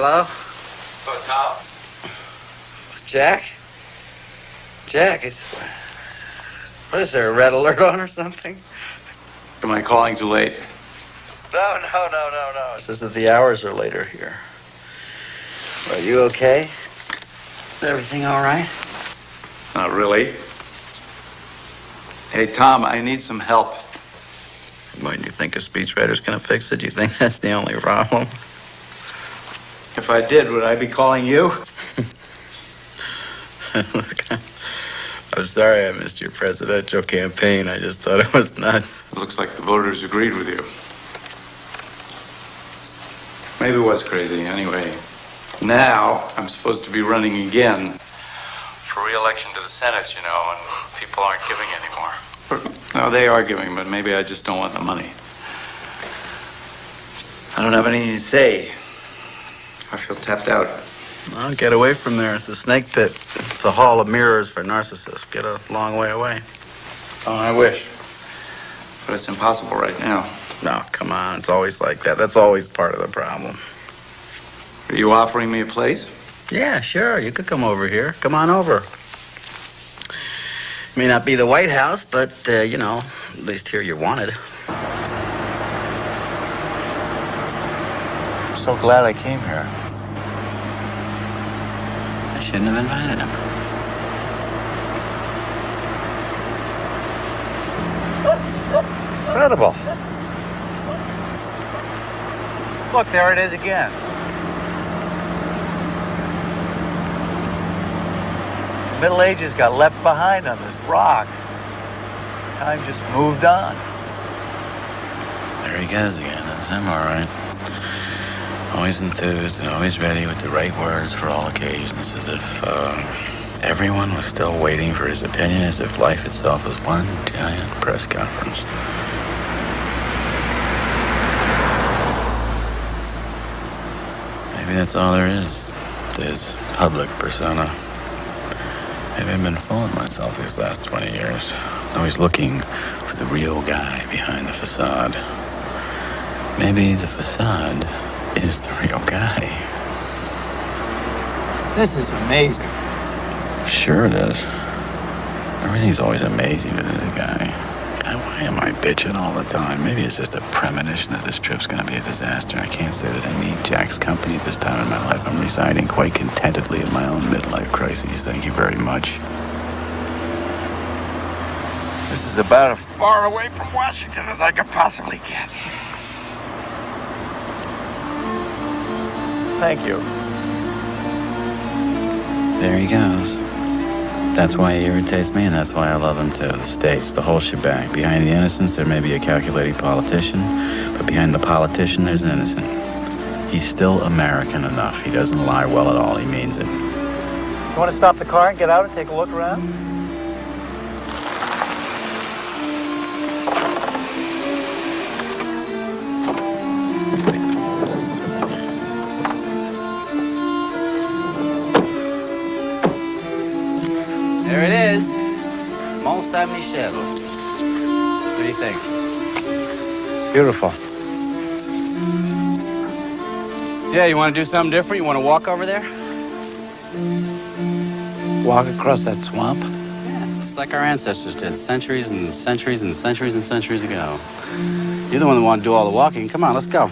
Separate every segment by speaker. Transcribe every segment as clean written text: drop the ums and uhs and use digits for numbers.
Speaker 1: Hello?
Speaker 2: Oh, Tom?
Speaker 1: Jack? Jack, what is there, a red alert on or something?
Speaker 2: Am I calling too late?
Speaker 1: No. It says that the hours are later here. Are you okay? Is everything all right?
Speaker 2: Not really. Hey, Tom, I need some help.
Speaker 1: Why do you think a speechwriter's gonna fix it? Do you think that's the only problem?
Speaker 2: If I did, would I be calling you?
Speaker 1: Look, I'm sorry I missed your presidential campaign. I just thought it was nuts.
Speaker 2: It looks like the voters agreed with you. Maybe it was crazy. Anyway, now I'm supposed to be running again for re-election to the Senate, you know, and people aren't giving anymore. No, they are giving, but maybe I just don't want the money. I don't have anything to say. I feel tapped out.
Speaker 1: Well, get away from there. It's a snake pit. It's a hall of mirrors for narcissists. Get a long way away.
Speaker 2: Oh, I wish. But it's impossible right now.
Speaker 1: No, come on. It's always like that. That's always part of the problem.
Speaker 2: Are you offering me a place?
Speaker 1: Yeah, sure. You could come over here. Come on over. May not be the White House, but, you know, at least here you're wanted.
Speaker 2: I'm so glad I came here.
Speaker 1: I shouldn't have invited him.
Speaker 2: Incredible. Look, there it is again. The Middle Ages got left behind on this rock. Time just moved on.
Speaker 1: There he goes again. That's him, all right. Always enthused and always ready with the right words for all occasions, as if everyone was still waiting for his opinion, as if life itself was one giant press conference. Maybe that's all there is to his public persona. Maybe I've been fooling myself these last 20 years. Always looking for the real guy behind the facade. Maybe the facade is the real guy.
Speaker 2: This is amazing.
Speaker 1: Sure it is. Everything's always amazing to the guy. God, why am I bitching all the time? Maybe it's just a premonition that this trip's gonna be a disaster. I can't say that I need Jack's company at this time in my life. I'm residing quite contentedly in my own midlife crises. Thank you very much.
Speaker 2: This is about as far away from Washington as I could possibly get. Thank you.
Speaker 1: There he goes. That's why he irritates me, and that's why I love him too. The states, the whole shebang. Behind the innocence, there may be a calculating politician, but behind the politician, there's an innocent. He's still American enough. He doesn't lie well at all. He means it.
Speaker 2: You want to stop the car and get out and take a look around?
Speaker 1: There it is. Mont Saint-Michel. What do you think?
Speaker 2: Beautiful.
Speaker 1: Yeah, you want to do something different? You want to walk over there?
Speaker 2: Walk across that swamp?
Speaker 1: Yeah, just like our ancestors did centuries and centuries and centuries and centuries ago. You're the one that wanted to do all the walking. Come on, let's go.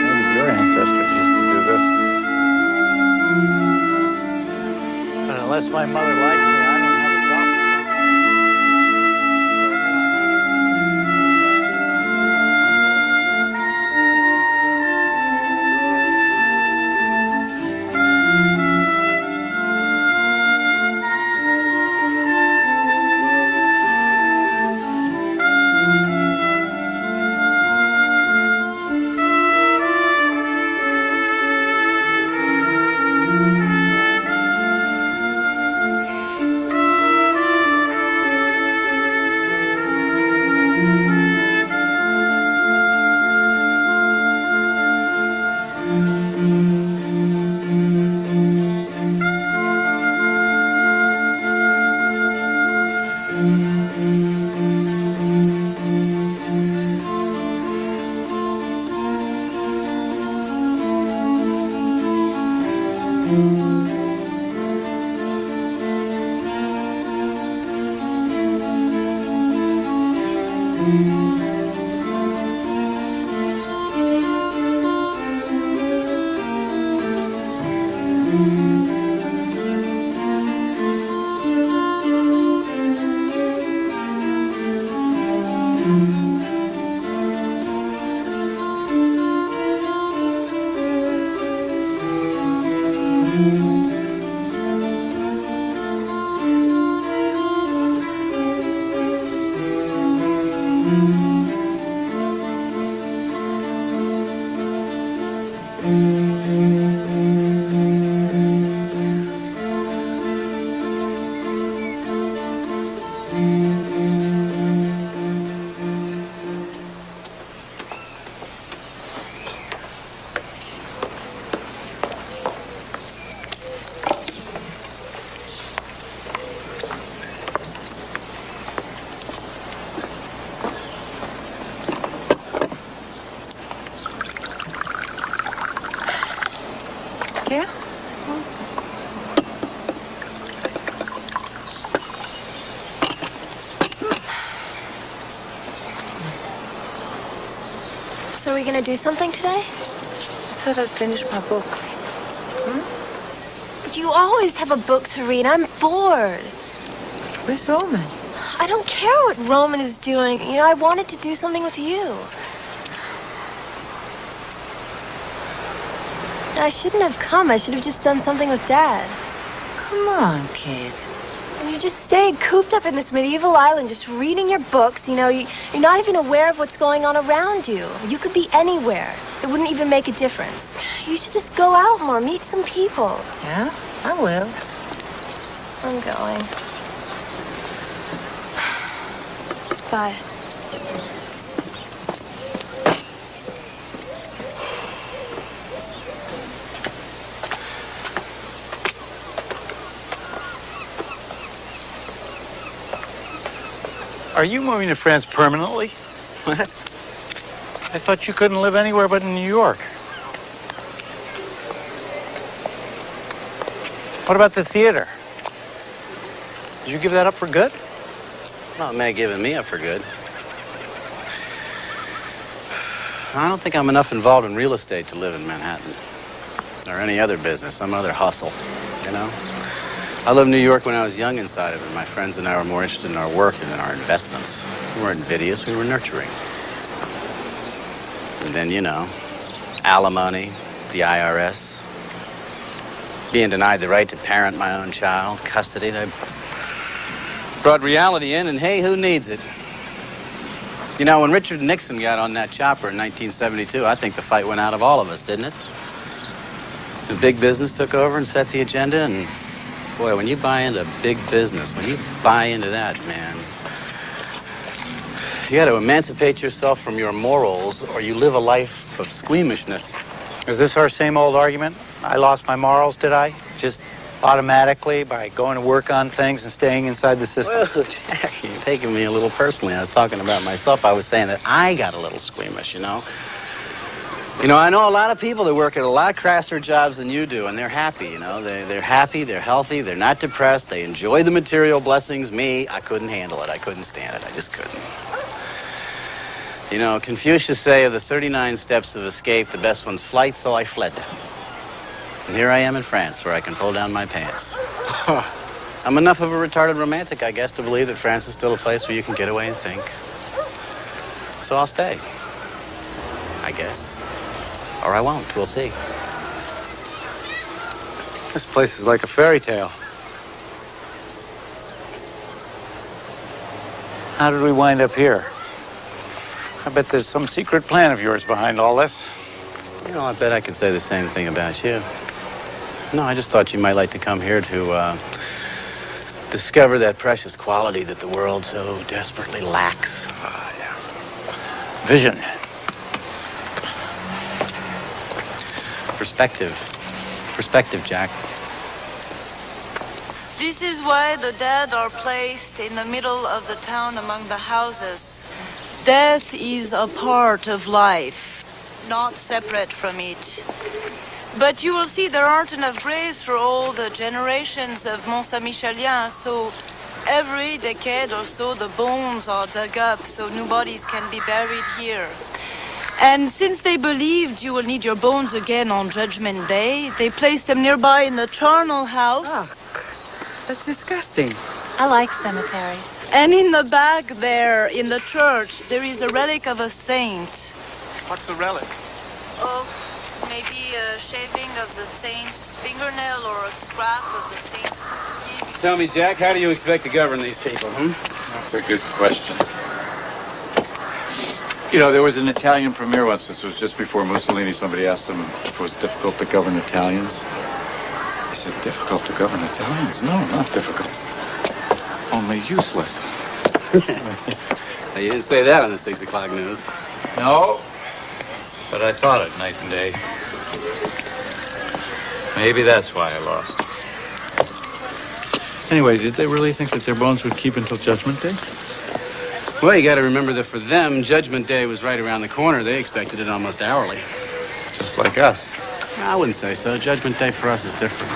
Speaker 2: Maybe your ancestors used to do this. But unless my mother liked me, I don't have a problem.
Speaker 3: Yeah?
Speaker 4: So are we gonna do something today?
Speaker 3: I thought I'd finish my book.
Speaker 4: But you always have a book to read. I'm bored.
Speaker 3: Where's Roman?
Speaker 4: I don't care what Roman is doing. You know, I wanted to do something with you. I shouldn't have come. I should have just done something with Dad.
Speaker 3: Come on, kid.
Speaker 4: And you just stayed cooped up in this medieval island just reading your books. You know, you're not even aware of what's going on around you. You could be anywhere. It wouldn't even make a difference. You should just go out more, meet some people.
Speaker 3: Yeah, I will.
Speaker 4: I'm going. Bye.
Speaker 2: Are you moving to France permanently?
Speaker 1: What?
Speaker 2: I thought you couldn't live anywhere but in New York. What about the theater? Did you give that up for good?
Speaker 1: Well, it may have given me up for good. I don't think I'm enough involved in real estate to live in Manhattan. Or any other business, some other hustle, you know? I lived in New York when I was young inside of it. My friends and I were more interested in our work than in our investments. We weren't invidious, we were nurturing. And then, you know, alimony, the IRS, being denied the right to parent my own child, custody. They brought reality in, and hey, who needs it? You know, when Richard Nixon got on that chopper in 1972, I think the fight went out of all of us, didn't it? The big business took over and set the agenda, and boy, when you buy into big business, when you buy into that, man, you got to emancipate yourself from your morals, or you live a life of squeamishness.
Speaker 2: Is this our same old argument? I lost my morals, did I? Just automatically by going to work on things and staying inside the system?
Speaker 1: Well, Jack, you're taking me a little personally. I was talking about myself. I was saying that I got a little squeamish, you know? You know, I know a lot of people that work at a lot crasser jobs than you do, and they're happy, you know? They're happy, they're healthy, they're not depressed, they enjoy the material blessings. Me, I couldn't handle it. I couldn't stand it. I just couldn't. You know, Confucius say of the 39 steps of escape, the best one's flight, so I fled. And here I am in France, where I can pull down my pants. I'm enough of a retarded romantic, I guess, to believe that France is still a place where you can get away and think. So I'll stay. I guess. Or I won't. We'll see.
Speaker 2: This place is like a fairy tale. How did we wind up here? I bet there's some secret plan of yours behind all this.
Speaker 1: You know, I bet I could say the same thing about you. No, I just thought you might like to come here to discover that precious quality that the world so desperately lacks.
Speaker 2: Yeah. Vision.
Speaker 1: Perspective. Perspective, Jack.
Speaker 5: This is why the dead are placed in the middle of the town among the houses. Death is a part of life, not separate from it. But you will see there aren't enough graves for all the generations of Mont-Saint-Michelien, so every decade or so the bones are dug up so new bodies can be buried here. And since they believed you will need your bones again on Judgment Day, they placed them nearby in the charnel house.
Speaker 6: Oh, that's disgusting.
Speaker 3: I like cemeteries.
Speaker 5: And in the back there, in the church, there is a relic of a saint.
Speaker 6: What's the relic?
Speaker 5: Oh, maybe a shaving of the saint's fingernail or a scrap of the saint's skin.
Speaker 7: Tell me, Jack, how do you expect to govern these people,
Speaker 2: That's a good question. You know, there was an Italian premier once. This was just before Mussolini. Somebody asked him if it was difficult to govern Italians. He said, difficult to govern Italians? No, not difficult. Only useless.
Speaker 7: You didn't say that on the 6 o'clock news.
Speaker 2: No, but I thought it night and day. Maybe that's why I lost. Anyway, did they really think that their bones would keep until Judgment Day?
Speaker 7: Well, you got to remember that for them, Judgment Day was right around the corner. They expected it almost hourly.
Speaker 2: Just like us.
Speaker 7: I wouldn't say so. Judgment Day for us is different.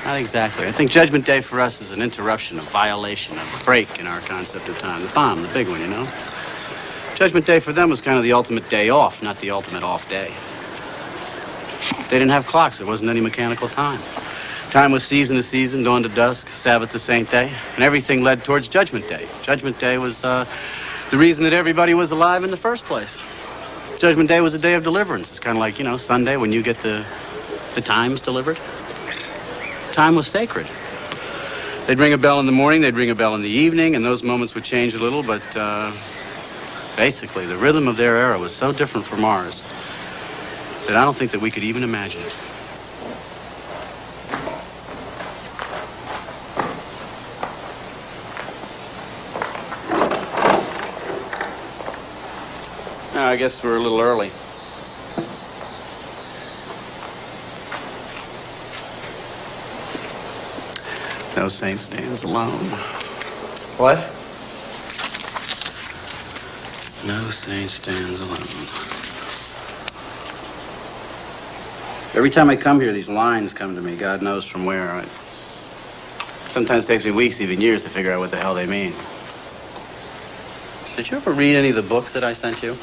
Speaker 7: Not exactly. I think Judgment Day for us is an interruption, a violation, a break in our concept of time. The bomb, the big one, you know? Judgment Day for them was kind of the ultimate day off, not the ultimate off day. They didn't have clocks. There wasn't any mechanical time. Time was season to season, dawn to dusk, Sabbath to Saint Day, and everything led towards Judgment Day. Judgment Day was the reason that everybody was alive in the first place. Judgment Day was a day of deliverance. It's kind of like, you know, Sunday when you get the times delivered. Time was sacred. They'd ring a bell in the morning, they'd ring a bell in the evening, and those moments would change a little, but basically the rhythm of their era was so different from ours that I don't think that we could even imagine it. No, I guess we're a little early. No saint stands alone.
Speaker 2: What?
Speaker 7: No saint stands alone. Every time I come here, these lines come to me, God knows from where. It sometimes takes me weeks, even years, to figure out what the hell they mean. Did you ever read any of the books that I sent you?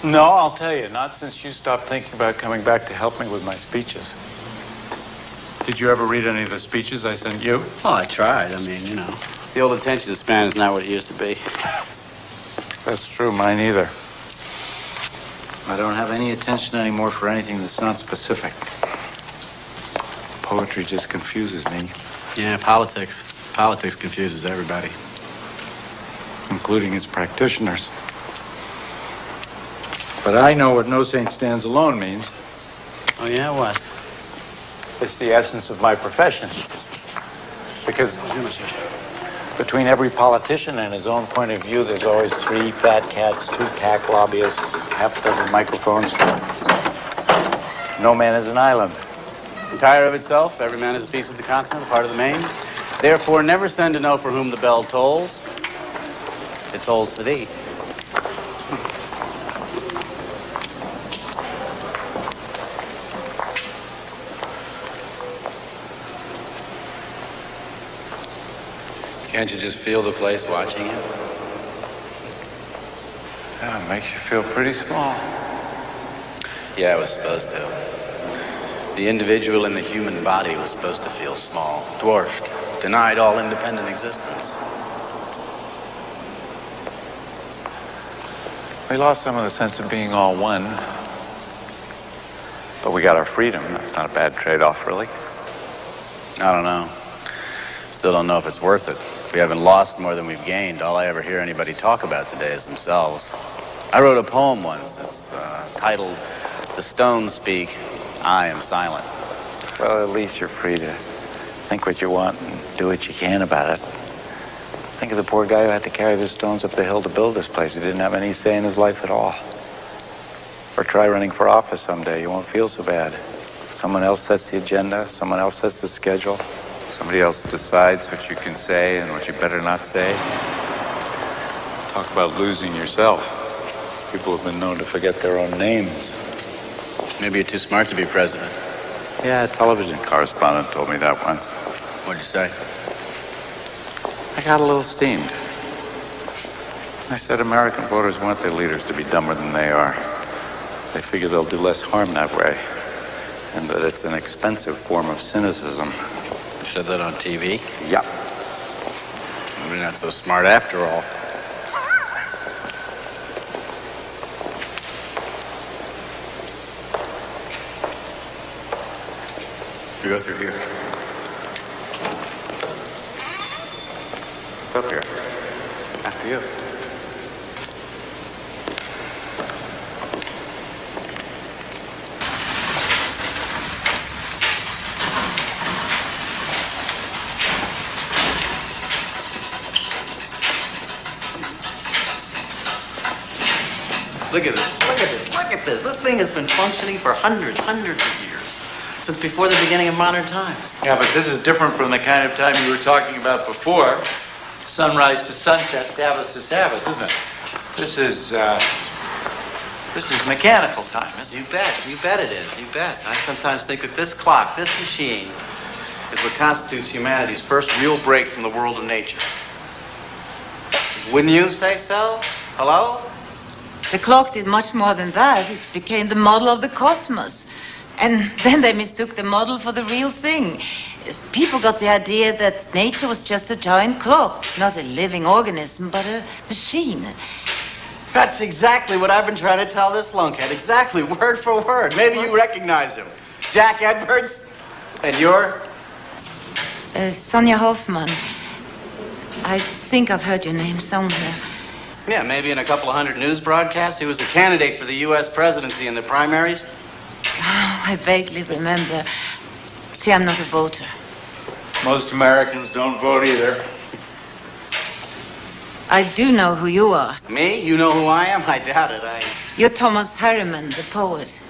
Speaker 2: No, I'll tell you, not since you stopped thinking about coming back to help me with my speeches. Did you ever read any of the speeches I sent you?
Speaker 7: Oh, I tried. I mean, you know, the old attention span is not what it used to be.
Speaker 2: That's true, mine either. I don't have any attention anymore for anything that's not specific. Poetry just confuses me.
Speaker 7: Yeah, politics. Politics confuses everybody.
Speaker 2: Including its practitioners. But I know what no saint stands alone means.
Speaker 7: Oh, yeah? What?
Speaker 2: It's the essence of my profession. Because between every politician and his own point of view, there's always 3 fat cats, 2 PAC lobbyists, half a dozen microphones. No man is an island.
Speaker 7: Entire of itself, every man is a piece of the continent, a part of the main. Therefore, never send to know for whom the bell tolls. It tolls for thee. Can't you just feel the place watching you?
Speaker 2: Yeah, it makes you feel pretty small.
Speaker 7: Yeah, it was supposed to. The individual in the human body was supposed to feel small, dwarfed, denied all independent existence.
Speaker 2: We lost some of the sense of being all one. But we got our freedom. That's not a bad trade-off, really.
Speaker 7: I don't know. Still don't know if it's worth it. If we haven't lost more than we've gained, all I ever hear anybody talk about today is themselves. I wrote a poem once. It's titled, "The Stones Speak, I Am Silent."
Speaker 2: Well, at least you're free to think what you want and do what you can about it. Think of the poor guy who had to carry the stones up the hill to build this place. He didn't have any say in his life at all. Or try running for office someday. You won't feel so bad. Someone else sets the agenda. Someone else sets the schedule. Somebody else decides what you can say and what you better not say. Talk about losing yourself. People have been known to forget their own names.
Speaker 7: Maybe you're too smart to be president.
Speaker 2: Yeah, a television correspondent told me that once.
Speaker 7: What'd you say?
Speaker 2: I got a little steamed. I said American voters want their leaders to be dumber than they are. They figure they'll do less harm that way. And that it's an expensive form of cynicism.
Speaker 7: You said that on TV?
Speaker 2: Yep.
Speaker 7: Maybe not so smart after all. You go through here.
Speaker 2: It's up here.
Speaker 7: After you.
Speaker 8: Look at this, look at this, look at this. This thing has been functioning for hundreds of years. Since before the beginning of modern times.
Speaker 2: Yeah, but this is different from the kind of time you were talking about before. Sunrise to sunset, Sabbath to Sabbath, isn't it? This is mechanical time, isn't it?
Speaker 8: You bet it is, you bet. I sometimes think that this clock, this machine, is what constitutes humanity's first real break from the world of nature. Wouldn't you say so? Hello?
Speaker 3: The clock did much more than that. It became the model of the cosmos. And then they mistook the model for the real thing. People got the idea that nature was just a giant clock, not a living organism, but a machine.
Speaker 8: That's exactly what I've been trying to tell this lunkhead. Exactly, word for word. Maybe you recognize him. Jack Edwards? And you're?
Speaker 3: Sonia Hoffman. I think I've heard your name somewhere.
Speaker 8: Yeah, maybe in a couple of hundred news broadcasts. He was a candidate for the U.S. presidency in the primaries.
Speaker 3: Oh, I vaguely remember. See, I'm not a voter.
Speaker 2: Most Americans don't vote either.
Speaker 3: I do know who you are.
Speaker 8: Me? You know who I am? I doubt it.
Speaker 3: You're Thomas Harriman, the poet.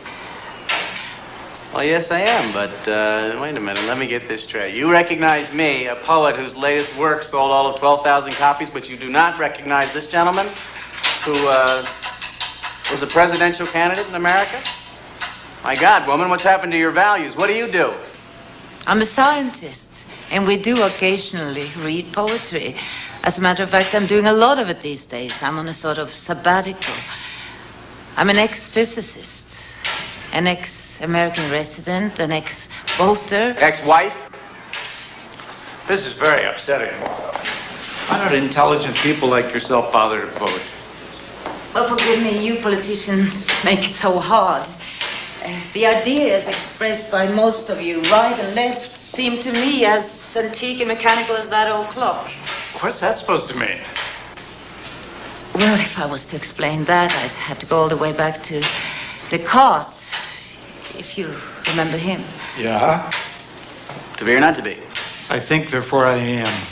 Speaker 8: Well, yes, I am, but wait a minute. Let me get this straight. You recognize me, a poet whose latest work sold all of 12,000 copies, but you do not recognize this gentleman who was a presidential candidate in America? My God, woman, what's happened to your values? What do you do?
Speaker 3: I'm a scientist, and we do occasionally read poetry. As a matter of fact, I'm doing a lot of it these days. I'm on a sort of sabbatical. I'm an ex-physicist, an ex-American resident, an ex-voter.
Speaker 2: Ex-wife? This is very upsetting. Why don't intelligent people like yourself bother to vote?
Speaker 3: Well, forgive me, you politicians make it so hard. The ideas expressed by most of you, right and left, seem to me as antique and mechanical as that old clock.
Speaker 2: What's that supposed to mean?
Speaker 3: Well, if I was to explain that, I'd have to go all the way back to Descartes, if you remember him.
Speaker 2: Yeah?
Speaker 8: To be or not to be?
Speaker 2: I think, therefore I am.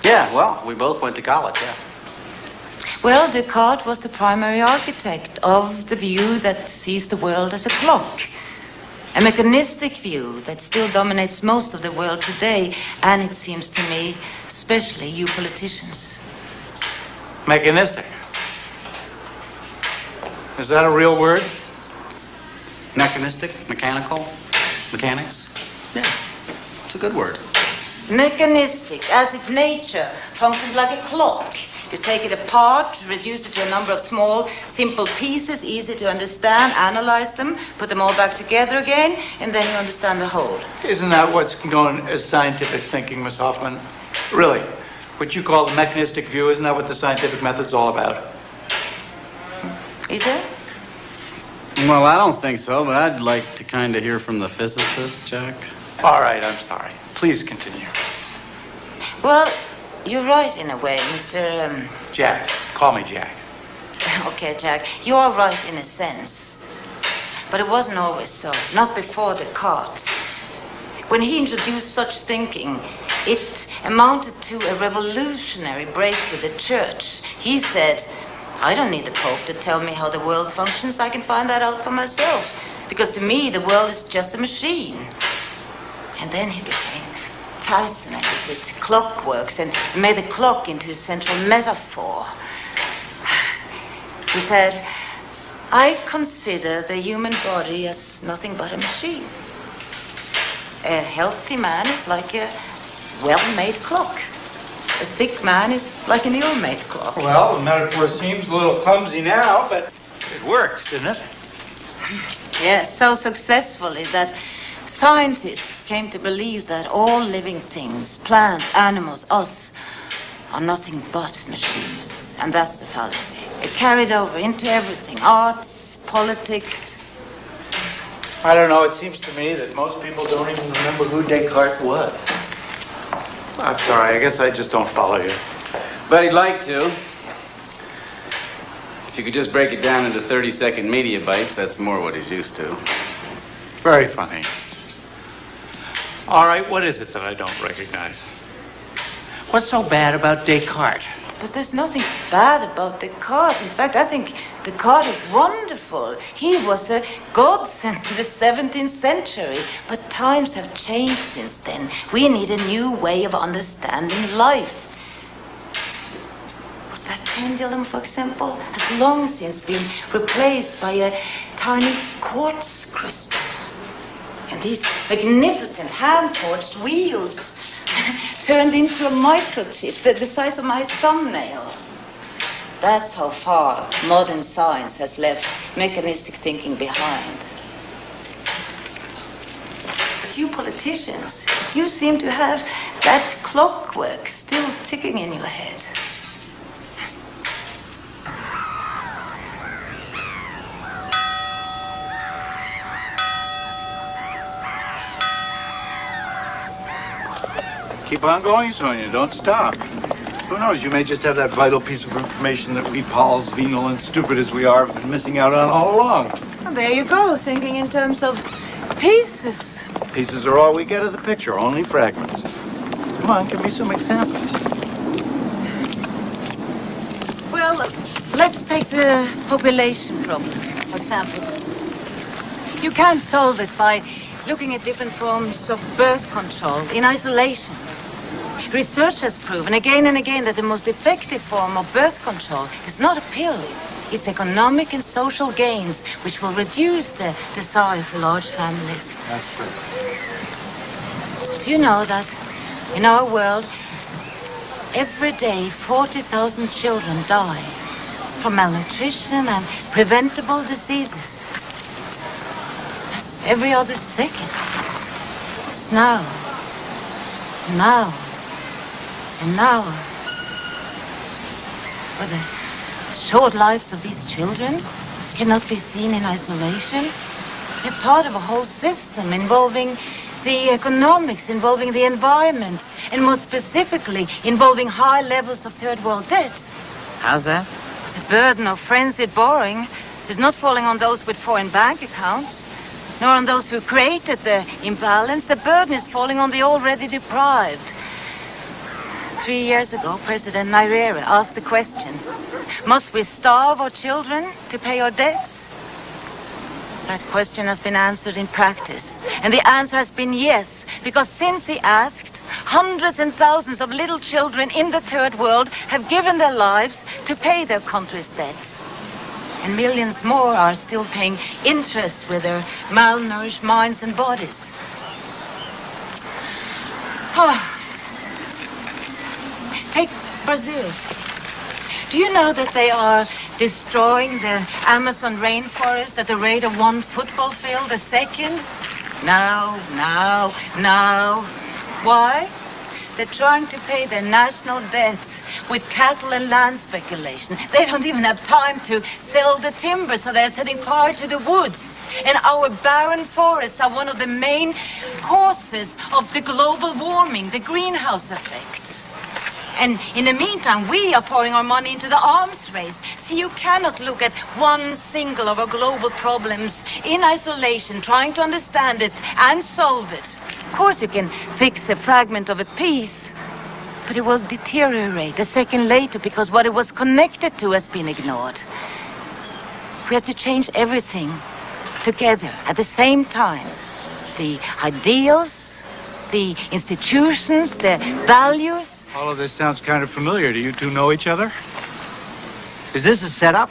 Speaker 8: Yeah, well, we both went to college, yeah.
Speaker 3: Well, Descartes was the primary architect of the view that sees the world as a clock. A mechanistic view that still dominates most of the world today, and it seems to me, especially you politicians.
Speaker 2: Mechanistic. Is that a real word?
Speaker 8: Mechanistic, mechanical, mechanics? Yeah, it's a good word.
Speaker 3: Mechanistic, as if nature functioned like a clock. You take it apart, reduce it to a number of small, simple pieces, easy to understand, analyze them, put them all back together again, and then you understand the whole.
Speaker 2: Isn't that what's known as scientific thinking, Miss Hoffman? Really? What you call the mechanistic view, isn't that what the scientific method's all about?
Speaker 3: Is it?
Speaker 7: Well, I don't think so, but I'd like to kind of hear from the physicist, Jack.
Speaker 2: All right, I'm sorry. Please continue.
Speaker 3: Well, you're right in a way, Mr.
Speaker 2: Jack. Call me Jack.
Speaker 3: Okay, Jack. You are right in a sense. But it wasn't always so. Not before Descartes. When he introduced such thinking, it amounted to a revolutionary break with the church. He said, I don't need the Pope to tell me how the world functions. I can find that out for myself. Because to me, the world is just a machine. And then he became fascinated with clockworks and made the clock into a central metaphor. He said, I consider the human body as nothing but a machine. A healthy man is like a well-made clock. A sick man is like an ill-made clock.
Speaker 2: Well, the metaphor seems a little clumsy now, but it works, didn't it?
Speaker 3: Yes, so successfully that scientists came to believe that all living things, plants, animals, us, are nothing but machines. And that's the fallacy. It carried over into everything, arts, politics.
Speaker 2: I don't know, it seems to me that most people don't even remember who Descartes was. I'm sorry, I guess I just don't follow you.
Speaker 8: But he'd like to. If you could just break it down into 30-second media bites, that's more what he's used to.
Speaker 2: Very funny. All right, what is it that I don't recognize? What's so bad about Descartes?
Speaker 3: But there's nothing bad about Descartes. In fact, I think Descartes is wonderful. He was a godsend to the 17th century. But times have changed since then. We need a new way of understanding life. That pendulum, for example, has long since been replaced by a tiny quartz crystal. And these magnificent hand-forged wheels turned into a microchip the size of my thumbnail. That's how far modern science has left mechanistic thinking behind. But you politicians, you seem to have that clockwork still ticking in your head.
Speaker 2: Keep on going, Sonia. Don't stop. Who knows? You may just have that vital piece of information that we Pauls, venal and stupid as we are, have been missing out on all along.
Speaker 3: Well, there you go, thinking in terms of pieces.
Speaker 2: Pieces are all we get of the picture, only fragments. Come on, give me some examples.
Speaker 3: Well, let's take the population problem, for example. You can't solve it by looking at different forms of birth control in isolation. Research has proven again and again that the most effective form of birth control is not a pill. It's economic and social gains which will reduce the desire for large families.
Speaker 2: That's true.
Speaker 3: Do you know that in our world, every day 40,000 children die from malnutrition and preventable diseases? That's every other second. It's now. And now, but the short lives of these children cannot be seen in isolation. They're part of a whole system involving the economics, involving the environment, and more specifically, involving high levels of third world debt.
Speaker 8: How's that?
Speaker 3: The burden of frenzied borrowing is not falling on those with foreign bank accounts, nor on those who created the imbalance. The burden is falling on the already deprived. 3 years ago, President Nyerere asked the question, must we starve our children to pay our debts? That question has been answered in practice. And the answer has been yes, because since he asked, hundreds and thousands of little children in the third world have given their lives to pay their country's debts. And millions more are still paying interest with their malnourished minds and bodies. Take Brazil. Do you know that they are destroying the Amazon rainforest at the rate of 1 football field a second? No. Why? They're trying to pay their national debts with cattle and land speculation. They don't even have time to sell the timber, so they're setting fire to the woods. And our barren forests are one of the main causes of the global warming, the greenhouse effect. And in the meantime, we are pouring our money into the arms race. See, you cannot look at one single of our global problems in isolation, trying to understand it and solve it. Of course, you can fix a fragment of a piece, but it will deteriorate a second later because what it was connected to has been ignored. We have to change everything together at the same time. The ideals, the institutions, the values.
Speaker 2: All of this sounds kind of familiar. Do you two know each other? Is this a setup?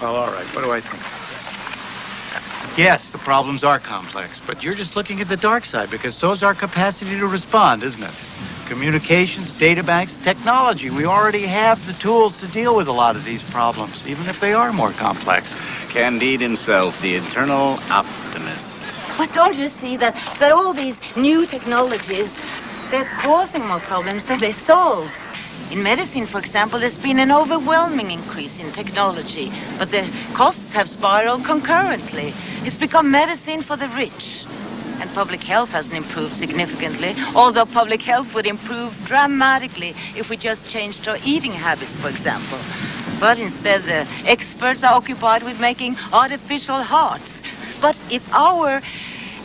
Speaker 2: Well, all right. What do I think of this? Yes, the problems are complex, but you're just looking at the dark side because so's our capacity to respond, isn't it? Communications, data banks, technology. We already have the tools to deal with a lot of these problems, even if they are more complex.
Speaker 7: Candide himself, the eternal optimist.
Speaker 3: But don't you see that all these new technologies, they're causing more problems than they solve? In medicine, for example, there's been an overwhelming increase in technology, but the costs have spiraled concurrently. It's become medicine for the rich. And public health hasn't improved significantly, although public health would improve dramatically if we just changed our eating habits, for example. But instead, the experts are occupied with making artificial hearts. But if our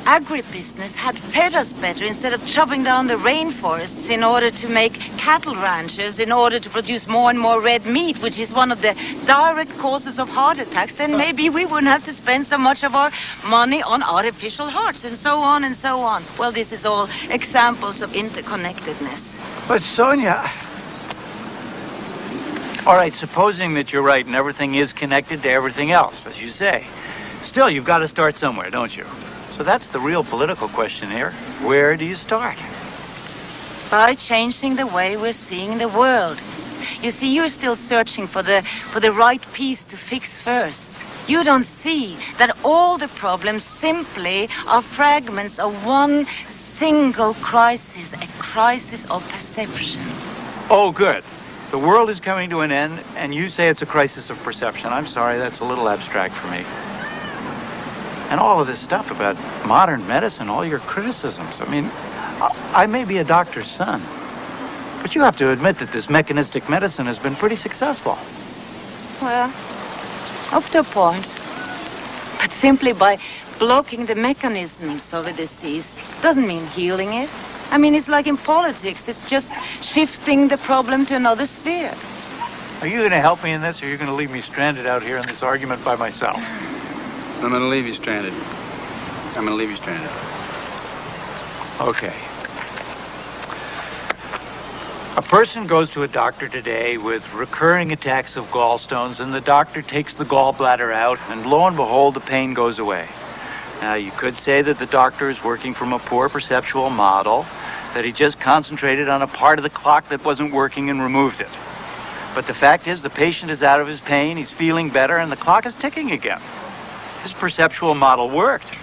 Speaker 3: agribusiness had fed us better instead of chopping down the rainforests in order to make cattle ranches, in order to produce more and more red meat, which is one of the direct causes of heart attacks, then maybe we wouldn't have to spend so much of our money on artificial hearts, and so on and so on. Well, this is all examples of interconnectedness.
Speaker 2: But Sonia... All right, supposing that you're right and everything is connected to everything else, as you say. Still, you've got to start somewhere, don't you? So that's the real political question here. Where do you start?
Speaker 3: By changing the way we're seeing the world. You see, you're still searching for the right piece to fix first. You don't see that all the problems simply are fragments of one single crisis, a crisis of perception.
Speaker 2: Oh, good. The world is coming to an end, and you say it's a crisis of perception. I'm sorry, that's a little abstract for me. And all of this stuff about modern medicine, all your criticisms. I mean, I may be a doctor's son, but you have to admit that this mechanistic medicine has been pretty successful.
Speaker 3: Well, up to a point. But simply by blocking the mechanisms of a disease doesn't mean healing it. I mean, it's like in politics. It's just shifting the problem to another sphere.
Speaker 2: Are you going to help me in this, or are you going to leave me stranded out here in this argument by myself?
Speaker 7: I'm going to leave you stranded. I'm going to leave you stranded.
Speaker 2: Okay. A person goes to a doctor today with recurring attacks of gallstones, and the doctor takes the gallbladder out, and lo and behold, the pain goes away. Now, you could say that the doctor is working from a poor perceptual model, that he just concentrated on a part of the clock that wasn't working and removed it. But the fact is, the patient is out of his pain, he's feeling better, and the clock is ticking again. His perceptual model worked.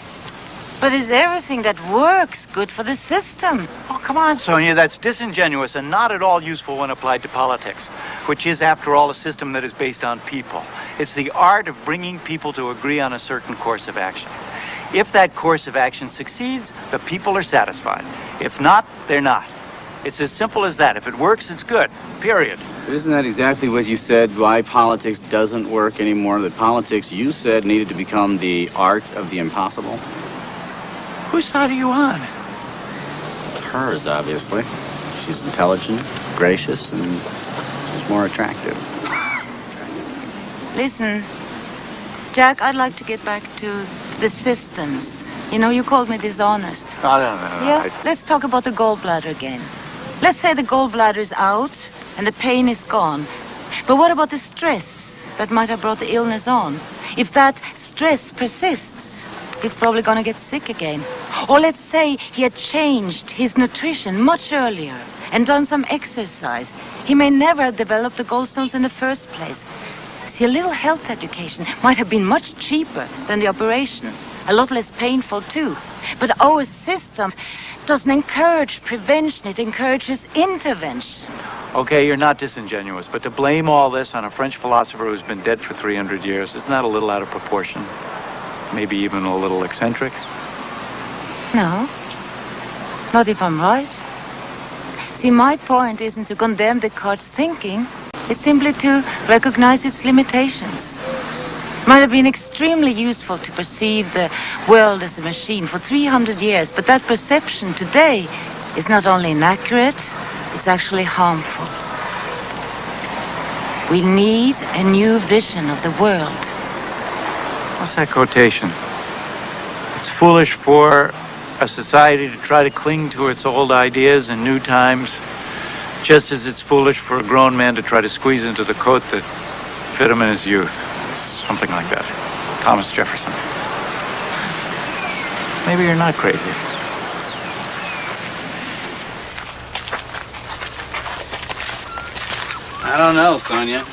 Speaker 3: But is everything that works good for the system?
Speaker 2: Oh, come on, Sonia, that's disingenuous and not at all useful when applied to politics, which is, after all, a system that is based on people. It's the art of bringing people to agree on a certain course of action. If that course of action succeeds, the people are satisfied. If not, they're not. It's as simple as that. If it works, it's good. Period.
Speaker 7: But isn't that exactly what you said, why politics doesn't work anymore? That politics, you said, needed to become the art of the impossible?
Speaker 2: Whose side are you on?
Speaker 7: Hers, obviously. She's intelligent, gracious, and she's more attractive.
Speaker 3: Listen, Jack, I'd like to get back to the systems. You know, you called me dishonest.
Speaker 2: No.
Speaker 3: Yeah? Let's talk about the gallbladder again. Let's say the gallbladder is out and the pain is gone. But what about the stress that might have brought the illness on? If that stress persists, he's probably going to get sick again. Or let's say he had changed his nutrition much earlier and done some exercise. He may never have developed the gallstones in the first place. See, a little health education might have been much cheaper than the operation. A lot less painful, too. But our system doesn't encourage prevention. It encourages intervention.
Speaker 2: Okay, you're not disingenuous, but to blame all this on a French philosopher who's been dead for 300 years, isn't that a little out of proportion? Maybe even a little eccentric?
Speaker 3: No. Not if I'm right. See, my point isn't to condemn Descartes' thinking. It's simply to recognize its limitations. Might have been extremely useful to perceive the world as a machine for 300 years, but that perception today is not only inaccurate, it's actually harmful. We need a new vision of the world.
Speaker 2: What's that quotation? It's foolish for a society to try to cling to its old ideas in new times, just as it's foolish for a grown man to try to squeeze into the coat that fit him in his youth. Something like that. Thomas Jefferson. Maybe you're not crazy.
Speaker 7: I don't know, Sonia.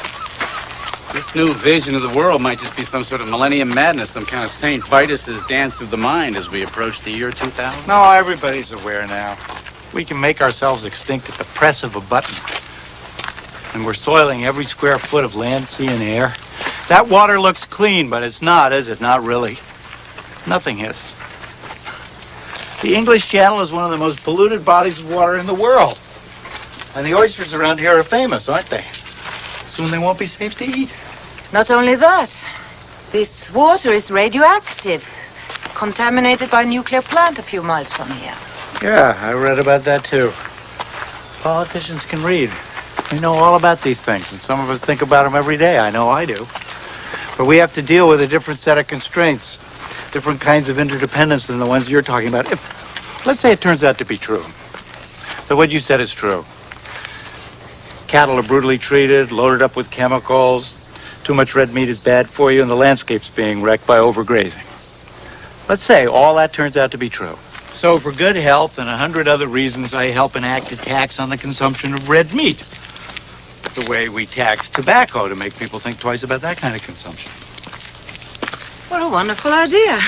Speaker 7: This new vision of the world might just be some sort of millennium madness, some kind of St. Vitus's dance through the mind as we approach the year 2000.
Speaker 2: No, everybody's aware now. We can make ourselves extinct at the press of a button. And we're soiling every square foot of land, sea, and air. That water looks clean, but it's not, is it? Not really. Nothing is. The English Channel is one of the most polluted bodies of water in the world. And the oysters around here are famous, aren't they? Soon they won't be safe to eat.
Speaker 3: Not only that, this water is radioactive, contaminated by a nuclear plant a few miles from here.
Speaker 2: Yeah, I read about that too. Politicians can read. They know all about these things, and some of us think about them every day. I know I do. But we have to deal with a different set of constraints, different kinds of interdependence than the ones you're talking about. If, let's say it turns out to be true, that what you said is true. Cattle are brutally treated, loaded up with chemicals, too much red meat is bad for you, and the landscape's being wrecked by overgrazing. Let's say all that turns out to be true. So for good health and 100 other reasons, I help enact a tax on the consumption of red meat. The way we tax tobacco to make people think twice about that kind of consumption.
Speaker 3: What a wonderful idea.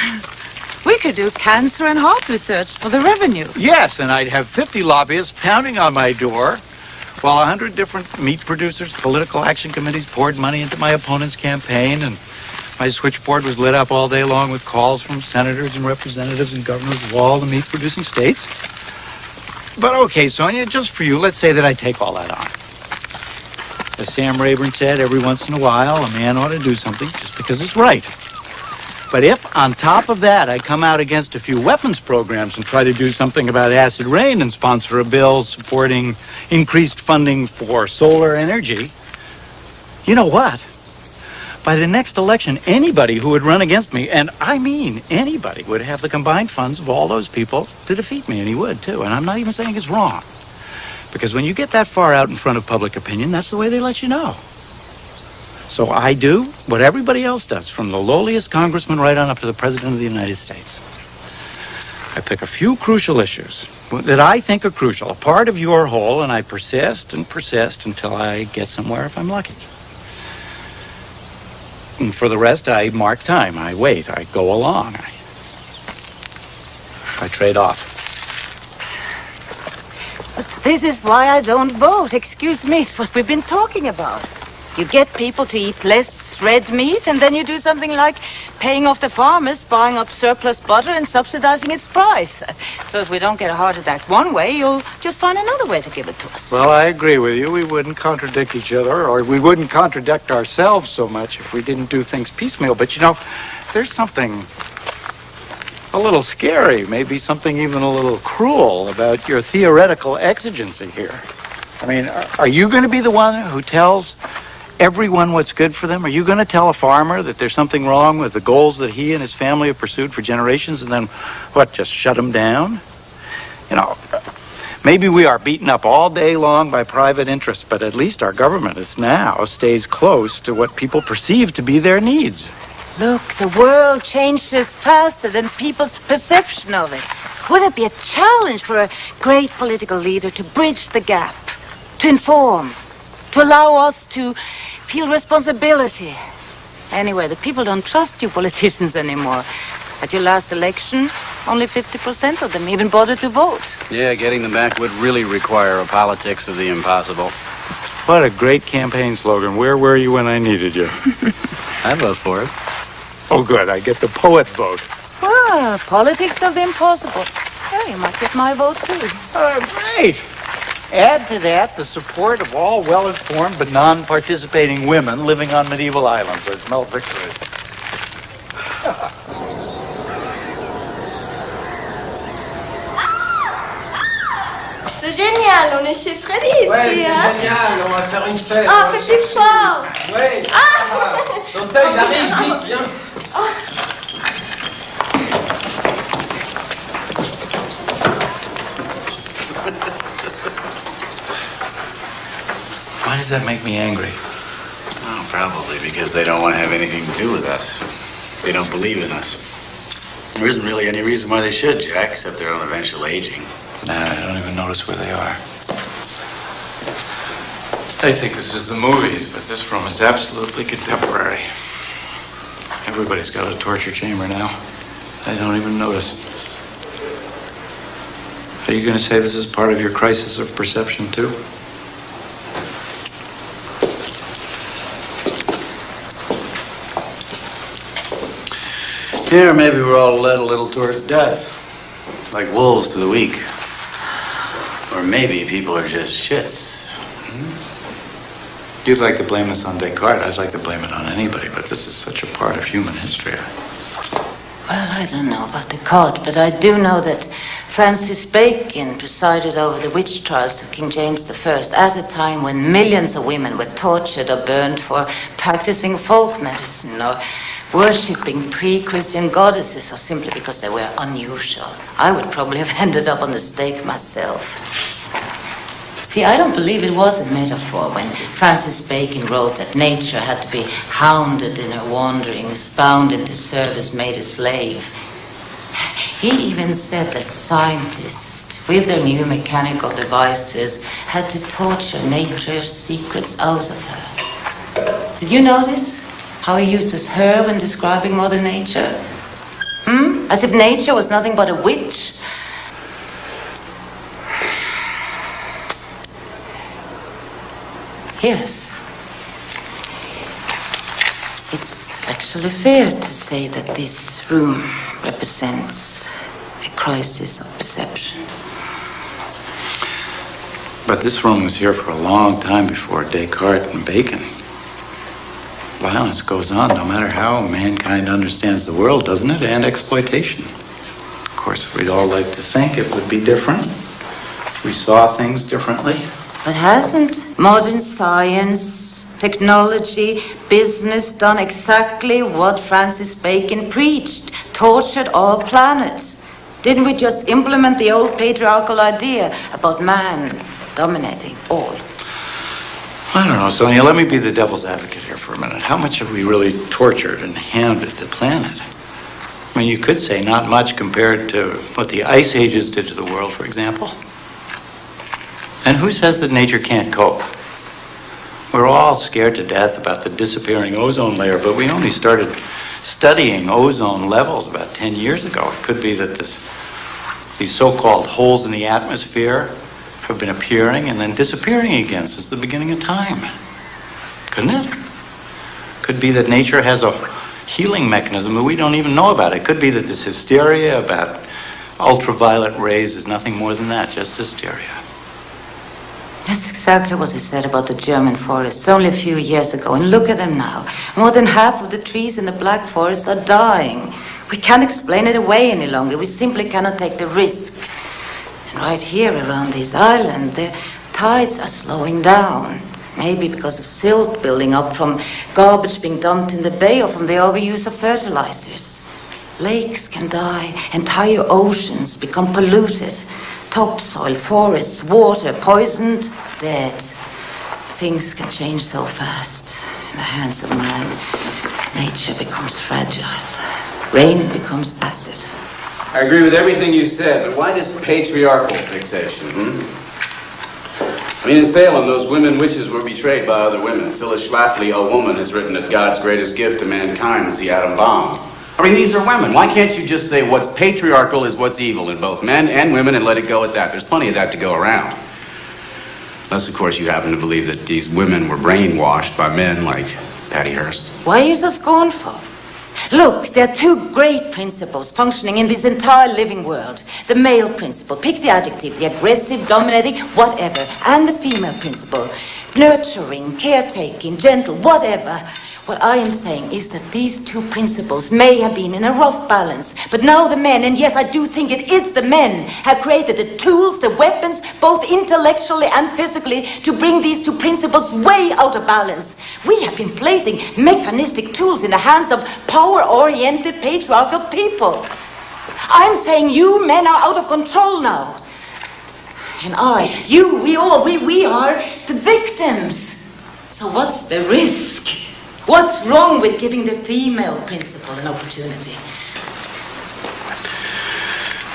Speaker 3: We could do cancer and heart research for the revenue.
Speaker 2: Yes, and I'd have 50 lobbyists pounding on my door while 100 different meat producers, political action committees poured money into my opponent's campaign, and my switchboard was lit up all day long with calls from senators and representatives and governors of all the meat-producing states. But okay, Sonia, just for you, let's say that I take all that on. As Sam Rayburn said, every once in a while, a man ought to do something just because it's right. But if, on top of that, I come out against a few weapons programs and try to do something about acid rain and sponsor a bill supporting increased funding for solar energy, you know what? By the next election, anybody who would run against me, and I mean anybody, would have the combined funds of all those people to defeat me, and he would, too. And I'm not even saying it's wrong. Because when you get that far out in front of public opinion, that's the way they let you know. So I do what everybody else does, from the lowliest congressman right on up to the President of the United States. I pick a few crucial issues that I think are crucial, a part of your whole, and I persist and persist until I get somewhere if I'm lucky. And for the rest, I mark time. I wait. I go along. I trade off.
Speaker 3: But this is why I don't vote. Excuse me, it's what we've been talking about. You get people to eat less red meat, and then you do something like paying off the farmers, buying up surplus butter and subsidizing its price. So if we don't get a heart attack one way, you'll just find another way to give it to us.
Speaker 2: Well, I agree with you. We wouldn't contradict each other, or we wouldn't contradict ourselves so much if we didn't do things piecemeal. But, you know, there's something a little scary, maybe something even a little cruel about your theoretical exigency here. I mean, are you going to be the one who tells everyone what's good for them? Are you going to tell a farmer that there's something wrong with the goals that he and his family have pursued for generations and then, what, just shut them down? You know, maybe we are beaten up all day long by private interests, but at least our government is now stays close to what people perceive to be their needs.
Speaker 3: Look, the world changes faster than people's perception of it. Would it be a challenge for a great political leader to bridge the gap, to inform, to allow us to feel responsibility? Anyway, the people don't trust you politicians anymore. At your last election, only 50% of them even bothered to vote.
Speaker 7: Yeah, getting them back would really require a politics of the impossible.
Speaker 2: What a great campaign slogan. Where were you when I needed you?
Speaker 7: I'd vote for it.
Speaker 2: Oh, good. I get the poet vote.
Speaker 3: Well, politics of the impossible. Yeah, you might get my vote, too.
Speaker 2: Great. Add to that the support of all well-informed but non-participating women living on medieval islands, as Mel Victor is.
Speaker 9: C'est génial, on est chez Freddy ici,
Speaker 10: ouais, c'est
Speaker 9: hein?
Speaker 10: génial, on va faire une fête.
Speaker 9: Ah, fais plus fort!
Speaker 10: Ouais,
Speaker 9: Ah!
Speaker 10: non, ça, il arrive, vite, viens.
Speaker 2: Why does that make me angry?
Speaker 7: Oh, Probably because they don't want to have anything to do with us. They don't believe in us. There isn't really any reason why they should, Jack, except their own eventual aging.
Speaker 2: Nah, I don't even notice where they are. They think this is the movies, but this room is absolutely contemporary. Everybody's got a torture chamber now. I don't even notice. Are you going to say this is part of your crisis of perception, too?
Speaker 7: Here, maybe we're all led a little towards death. Like wolves to the weak. Or maybe people are just shits.
Speaker 2: You'd like to blame this on Descartes. I'd like to blame it on anybody, but this is such a part of human history.
Speaker 3: Well, I don't know about Descartes, but I do know that Francis Bacon presided over the witch trials of King James I at a time when millions of women were tortured or burned for practicing folk medicine or worshipping pre-Christian goddesses or simply because they were unusual. I would probably have ended up on the stake myself. See, I don't believe it was a metaphor when Francis Bacon wrote that nature had to be hounded in her wanderings, bound into service, made a slave. He even said that scientists, with their new mechanical devices, had to torture nature's secrets out of her. Did you notice how he uses her when describing Mother Nature? As if nature was nothing but a witch. Yes. It's actually fair to say that this room represents a crisis of perception.
Speaker 2: But this room was here for a long time before Descartes and Bacon. Violence goes on no matter how mankind understands the world, doesn't it? And exploitation. Of course, we'd all like to think it would be different if we saw things differently.
Speaker 3: But hasn't modern science, technology, business done exactly what Francis Bacon preached? Tortured our planet. Didn't we just implement the old patriarchal idea about man dominating all?
Speaker 2: I don't know, Sonia. Let me be the devil's advocate here for a minute. How much have we really tortured and hounded the planet? I mean, you could say not much compared to what the ice ages did to the world, for example. And who says that nature can't cope? We're all scared to death about the disappearing ozone layer, but we only started studying ozone levels about 10 years ago. It could be that these so-called holes in the atmosphere have been appearing and then disappearing again since the beginning of time. Couldn't it? Could be that nature has a healing mechanism that we don't even know about. It could be that this hysteria about ultraviolet rays is nothing more than that, just hysteria.
Speaker 3: That's exactly what he said about the German forests only a few years ago. And look at them now. More than half of the trees in the Black Forest are dying. We can't explain it away any longer. We simply cannot take the risk. And right here around this island, the tides are slowing down. Maybe because of silt building up from garbage being dumped in the bay or from the overuse of fertilizers. Lakes can die. Entire oceans become polluted. Topsoil, forests, water, poisoned, dead. Things can change so fast. In the hands of man, nature becomes fragile. Rain becomes acid.
Speaker 11: I agree with everything you said, but why this patriarchal fixation, I mean, in Salem, those women witches were betrayed by other women. Phyllis Schlafly, a woman, has written that God's greatest gift to mankind is the atom bomb.
Speaker 7: I mean, these are women. Why can't you just say what's patriarchal is what's evil in both men and women and let it go at that? There's plenty of that to go around. Unless, of course, you happen to believe that these women were brainwashed by men like Patty Hearst.
Speaker 3: Why are you so scornful? Look, there are two great principles functioning in this entire living world. The male principle, pick the adjective, the aggressive, dominating, whatever. And the female principle, nurturing, caretaking, gentle, whatever. What I am saying is that these two principles may have been in a rough balance, but now the men, and yes, I do think it is the men, have created the tools, the weapons, both intellectually and physically, to bring these two principles way out of balance. We have been placing mechanistic tools in the hands of power-oriented patriarchal people. I'm saying you men are out of control now. And we all are the victims. So what's the risk? What's wrong with giving the female principal an opportunity?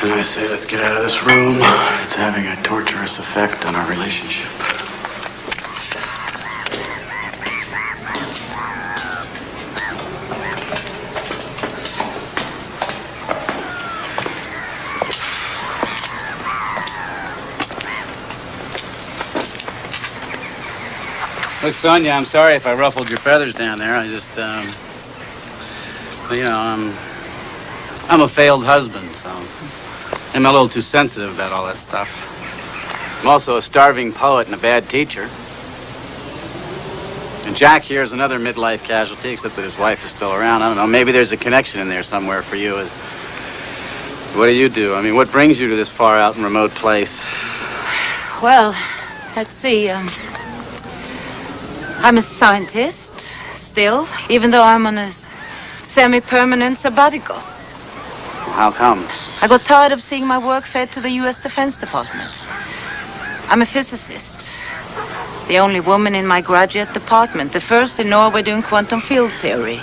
Speaker 7: And I say, let's get out of this room. It's having a torturous effect on our relationship.
Speaker 11: Look, Sonia, I'm sorry if I ruffled your feathers down there. I just, you know, I'm a failed husband, so I'm a little too sensitive about all that stuff. I'm also a starving poet and a bad teacher. And Jack here is another midlife casualty, except that his wife is still around. I don't know, maybe there's a connection in there somewhere for you. What do? I mean, what brings you to this far out and remote place?
Speaker 3: Well, let's see. I'm a scientist, still, even though I'm on a semi-permanent sabbatical.
Speaker 11: How come?
Speaker 3: I got tired of seeing my work fed to the U.S. Defense Department. I'm a physicist, the only woman in my graduate department, the first in Norway doing quantum field theory.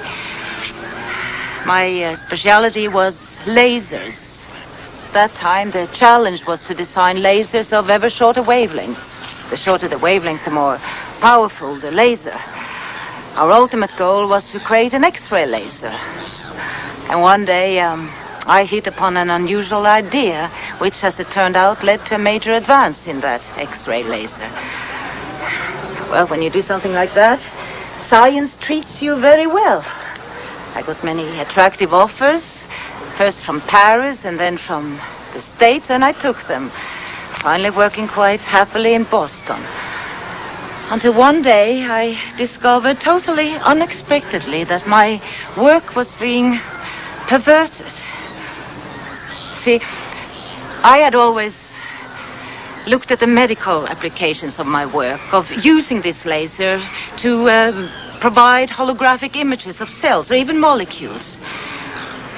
Speaker 3: My specialty was lasers. At that time, the challenge was to design lasers of ever shorter wavelengths. The shorter the wavelength, the more powerful the laser. Our ultimate goal was to create an X-ray laser. And one day, I hit upon an unusual idea, which, as it turned out, led to a major advance in that X-ray laser. Well, when you do something like that, science treats you very well. I got many attractive offers, first from Paris and then from the States, and I took them, finally working quite happily in Boston. Until one day, I discovered totally unexpectedly that my work was being perverted. See, I had always looked at the medical applications of my work, of using this laser to provide holographic images of cells or even molecules.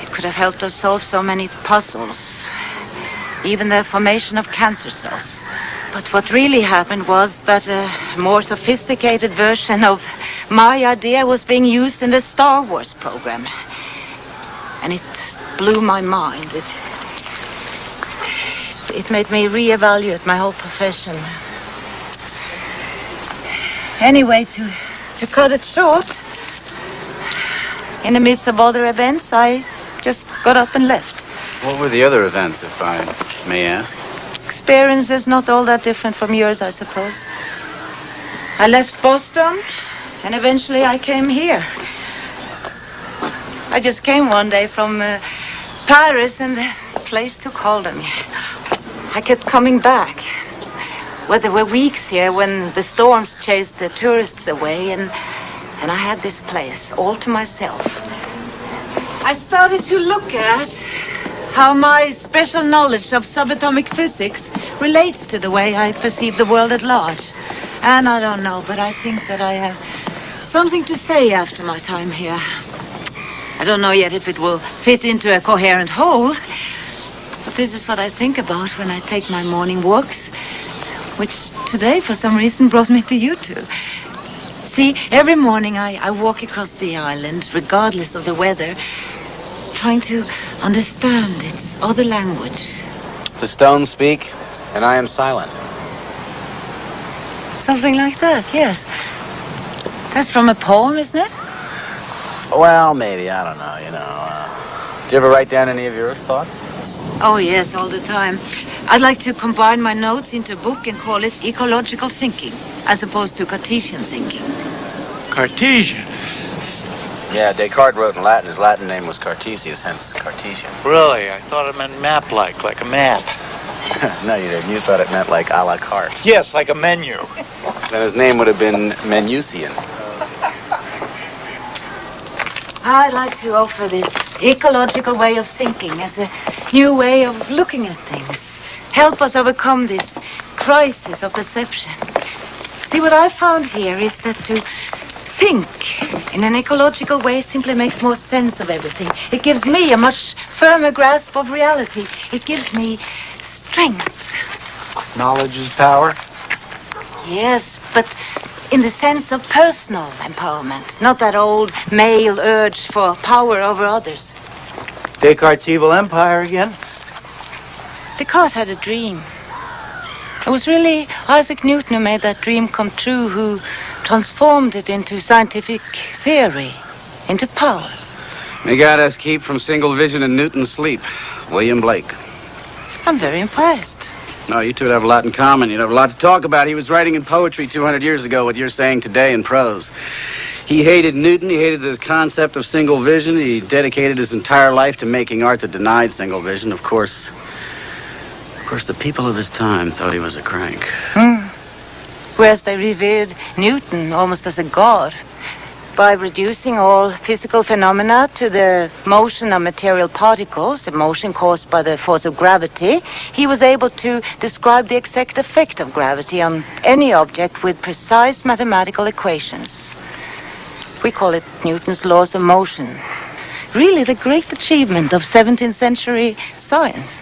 Speaker 3: It could have helped us solve so many puzzles, even the formation of cancer cells. But what really happened was that a more sophisticated version of my idea was being used in the Star Wars program. And it blew my mind. It made me reevaluate my whole profession. Anyway, to cut it short, in the midst of other events, I just got up and left.
Speaker 11: What were the other events, if I may ask?
Speaker 3: Experiences not all that different from yours, I suppose. I left Boston, and eventually I came here. I just came one day from Paris, and the place took hold of me. I kept coming back. Well, there were weeks here when the storms chased the tourists away, and I had this place all to myself. I started to look at how my special knowledge of subatomic physics relates to the way I perceive the world at large. And I don't know, but I think that I have something to say after my time here. I don't know yet if it will fit into a coherent whole, but this is what I think about when I take my morning walks, which today, for some reason, brought me to you two. See, every morning I walk across the island, regardless of the weather, trying to understand its other language.
Speaker 11: The stones speak, and I am silent.
Speaker 3: Something like that, yes. That's from a poem, isn't it?
Speaker 11: Well, maybe, I don't know, you know. Do you ever write down any of your thoughts?
Speaker 3: Oh, yes, all the time. I'd like to combine my notes into a book and call it ecological thinking, as opposed to Cartesian thinking.
Speaker 2: Cartesian?
Speaker 11: Yeah, Descartes wrote in Latin. His Latin name was Cartesius, hence Cartesian.
Speaker 2: Really? I thought it meant map-like, like a map.
Speaker 11: No, you didn't. You thought it meant like a la carte.
Speaker 2: Yes, like a menu.
Speaker 11: Then his name would have been Menusian.
Speaker 3: I'd like to offer this ecological way of thinking as a new way of looking at things. Help us overcome this crisis of perception. See, what I found here is that to think in an ecological way simply makes more sense of everything. It gives me a much firmer grasp of reality. It gives me strength.
Speaker 2: Knowledge is power?
Speaker 3: Yes, but in the sense of personal empowerment, not that old male urge for power over others.
Speaker 2: Descartes' evil empire again?
Speaker 3: Descartes had a dream. It was really Isaac Newton who made that dream come true, who transformed it into scientific theory, into power.
Speaker 11: May God us keep from single vision and Newton's sleep. William Blake.
Speaker 3: I'm very impressed.
Speaker 11: No, you two would have a lot in common. You'd have a lot to talk about. He was writing in poetry 200 years ago what you're saying today in prose. He hated Newton. He hated the concept of single vision. He dedicated his entire life to making art that denied single vision. Of course, the people of his time thought he was a crank.
Speaker 3: Whereas they revered Newton almost as a god. By reducing all physical phenomena to the motion of material particles, the motion caused by the force of gravity, he was able to describe the exact effect of gravity on any object with precise mathematical equations. We call it Newton's laws of motion. Really the great achievement of 17th century science.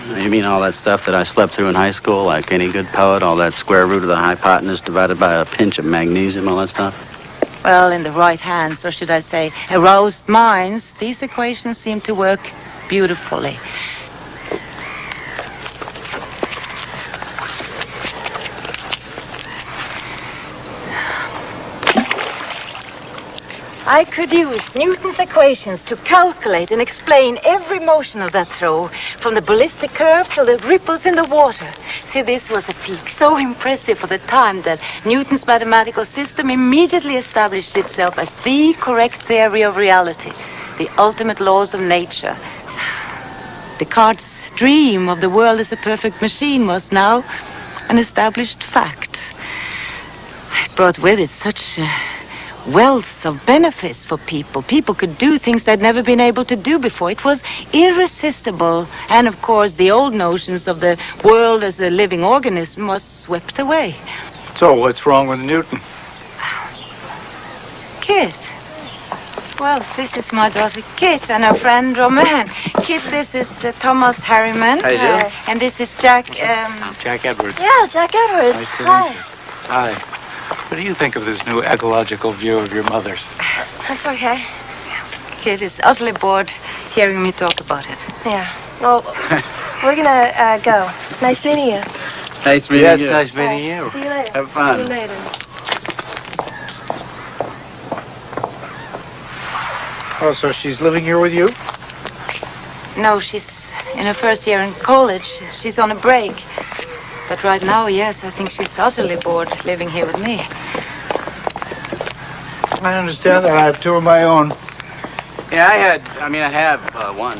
Speaker 7: You mean all that stuff that I slept through in high school, like any good poet, all that square root of the hypotenuse divided by a pinch of magnesium, all that stuff?
Speaker 3: Well, in the right hands, or should I say, aroused minds, these equations seem to work beautifully. I could use Newton's equations to calculate and explain every motion of that throw, from the ballistic curve to the ripples in the water. See, this was a feat so impressive for the time that Newton's mathematical system immediately established itself as the correct theory of reality, the ultimate laws of nature. Descartes' dream of the world as a perfect machine was now an established fact. It brought with it such wealth of benefits for people. People could do things they'd never been able to do before. It was irresistible. And of course, the old notions of the world as a living organism was swept away.
Speaker 2: So what's wrong with Newton?
Speaker 3: Kit. Well, this is my daughter Kit and her friend Romain. Kit, this is Thomas Harriman.
Speaker 2: How you doing?
Speaker 3: And this is Jack...
Speaker 2: Jack Edwards.
Speaker 9: Yeah, Jack Edwards.
Speaker 2: Nice to
Speaker 9: Hi.
Speaker 2: meet you. Hi. What do you think of this new ecological view of your mother's?
Speaker 9: That's okay.
Speaker 3: Kit is utterly bored hearing me talk about it.
Speaker 9: Yeah. Well, we're gonna go. Nice meeting you.
Speaker 7: Nice meeting
Speaker 2: Yes,
Speaker 7: you.
Speaker 2: nice meeting you.
Speaker 9: See you later.
Speaker 7: Have fun.
Speaker 9: See you later.
Speaker 2: Oh, so she's living here with you?
Speaker 3: No, she's in her first year in college. She's on a break. But right now, yes, I think she's utterly bored living here with me.
Speaker 2: I understand that. I have two of my own.
Speaker 7: Yeah, I have one.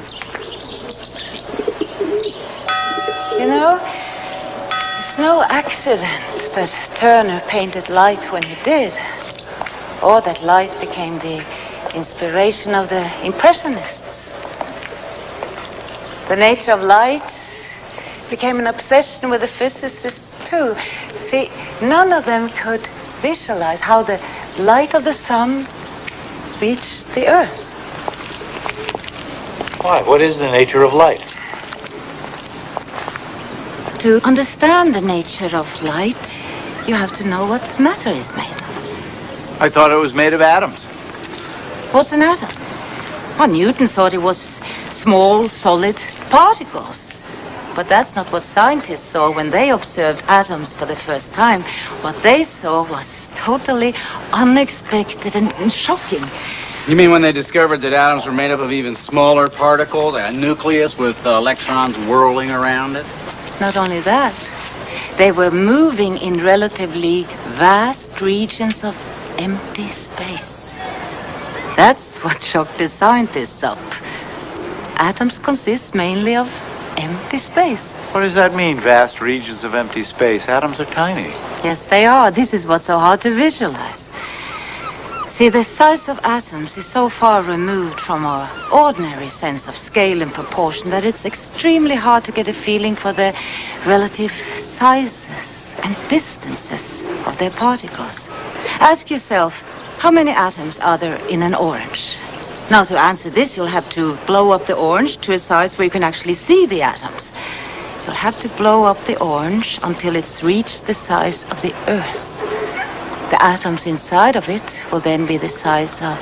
Speaker 3: You know, it's no accident that Turner painted light when he did. Or that light became the inspiration of the Impressionists. The nature of light became an obsession with the physicists too. See, none of them could visualize how the light of the sun reached the earth.
Speaker 2: Why? What is the nature of light?
Speaker 3: To understand the nature of light, you have to know what matter is made of.
Speaker 2: I thought it was made of atoms.
Speaker 3: What's an atom? Well, Newton thought it was small, solid particles. But that's not what scientists saw when they observed atoms for the first time. What they saw was totally unexpected and shocking.
Speaker 11: You mean when they discovered that atoms were made up of even smaller particles, a nucleus with electrons whirling around it?
Speaker 3: Not only that, they were moving in relatively vast regions of empty space. That's what shocked the scientists up. Atoms consist mainly of empty space.
Speaker 2: What does that mean, vast regions of empty space? Atoms are tiny.
Speaker 3: Yes, they are. This is what's so hard to visualize. See, the size of atoms is so far removed from our ordinary sense of scale and proportion that it's extremely hard to get a feeling for the relative sizes and distances of their particles. Ask yourself, how many atoms are there in an orange? Now, to answer this, you'll have to blow up the orange to a size where you can actually see the atoms. You'll have to blow up the orange until it's reached the size of the Earth. The atoms inside of it will then be the size of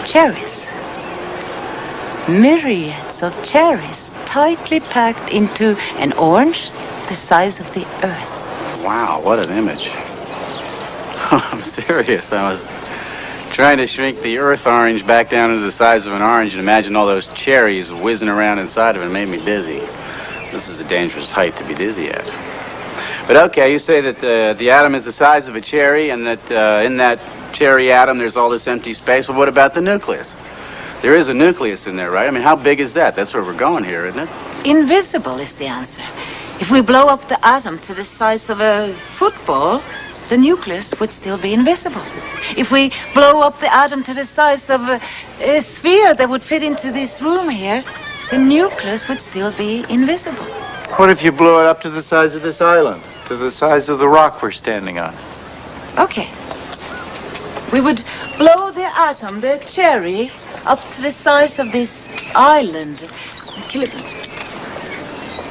Speaker 3: cherries. Myriads of cherries tightly packed into an orange the size of the earth.
Speaker 7: Wow, what an image. I'm serious. I was trying to shrink the earth orange back down to the size of an orange and imagine all those cherries whizzing around inside of it. It made me dizzy. This is a dangerous height to be dizzy at. But okay, you say that the atom is the size of a cherry and that in that cherry atom there's all this empty space. Well, what about the nucleus? There is a nucleus in there, right? I mean, how big is that? That's where we're going here, isn't it?
Speaker 3: Invisible is the answer. If we blow up the atom to the size of a football, the nucleus would still be invisible. If we blow up the atom to the size of a sphere that would fit into this room here, the nucleus would still be invisible.
Speaker 2: What if you blew it up to the size of this island? To the size of the rock we're standing on?
Speaker 3: Okay. We would blow the atom, the cherry, up to the size of this island.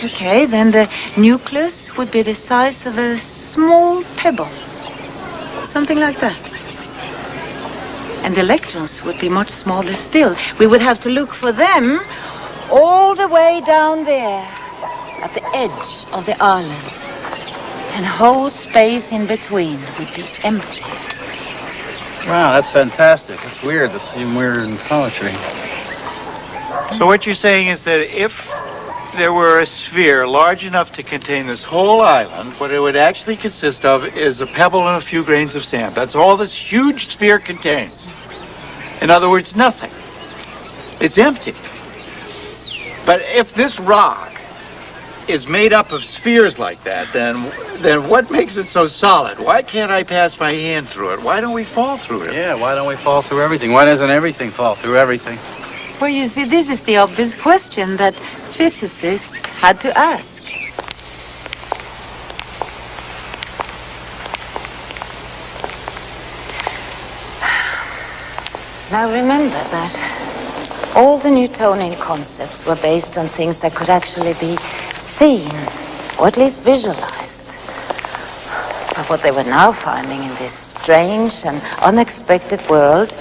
Speaker 3: Okay, then the nucleus would be the size of a small pebble. Something like that. And the electrons would be much smaller still. We would have to look for them all the way down there at the edge of the island. And the whole space in between would be empty.
Speaker 7: Wow, that's fantastic. It's weird to see weird in poetry.
Speaker 2: So what you're saying is that if there were a sphere large enough to contain this whole island, what it would actually consist of is a pebble and a few grains of sand. That's all this huge sphere contains. In other words, nothing. It's empty. But if this rock is made up of spheres like that, then what makes it so solid? Why can't I pass my hand through it? Why don't we fall through it?
Speaker 7: Yeah, why don't we fall through everything? Why doesn't everything fall through everything?
Speaker 3: Well, you see, this is the obvious question that physicists had to ask. Now remember that all the Newtonian concepts were based on things that could actually be seen, or at least visualized. But what they were now finding in this strange and unexpected world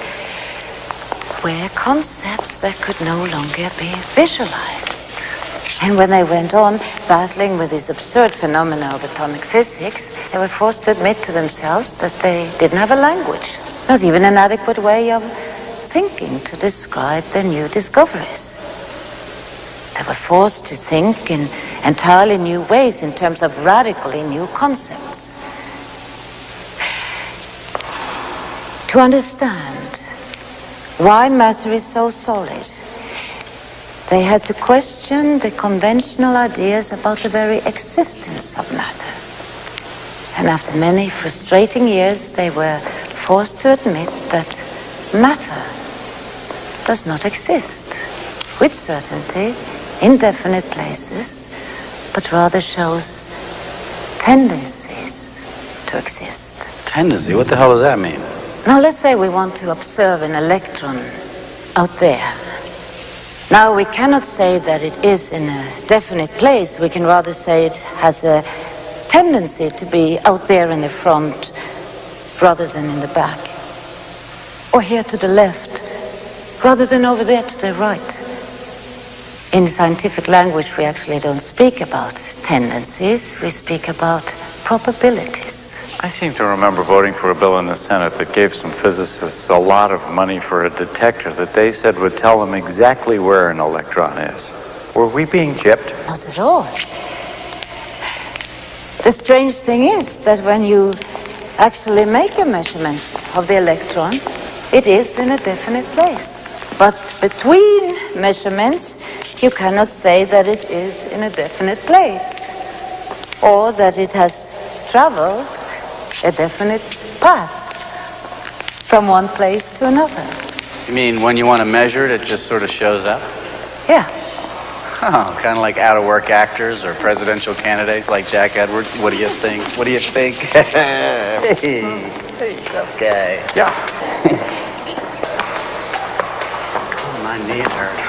Speaker 3: were concepts that could no longer be visualized. And when they went on battling with this absurd phenomena of atomic physics, they were forced to admit to themselves that they didn't have a language, not even an adequate way of thinking to describe their new discoveries. They were forced to think in entirely new ways in terms of radically new concepts. To understand why matter is so solid, they had to question the conventional ideas about the very existence of matter. And after many frustrating years, they were forced to admit that matter does not exist with certainty in definite places, but rather shows tendencies to exist.
Speaker 7: Tendency? What the hell does that mean?
Speaker 3: Now, let's say we want to observe an electron out there. Now, we cannot say that it is in a definite place. We can rather say it has a tendency to be out there in the front rather than in the back. Or here to the left rather than over there to the right. In scientific language, we actually don't speak about tendencies. We speak about probabilities.
Speaker 2: I seem to remember voting for a bill in the Senate that gave some physicists a lot of money for a detector that they said would tell them exactly where an electron is. Were we being gypped?
Speaker 3: Not at all. The strange thing is that when you actually make a measurement of the electron, it is in a definite place. But between measurements, you cannot say that it is in a definite place, or that it has traveled a definite path from one place to another.
Speaker 7: You mean when you want to measure it, it just sort of shows up?
Speaker 3: Yeah.
Speaker 7: Oh, kind of like out-of-work actors or presidential candidates like Jack Edwards. What do you think? What do you think? Hey, tough guy.
Speaker 2: Yeah.
Speaker 7: My knees hurt.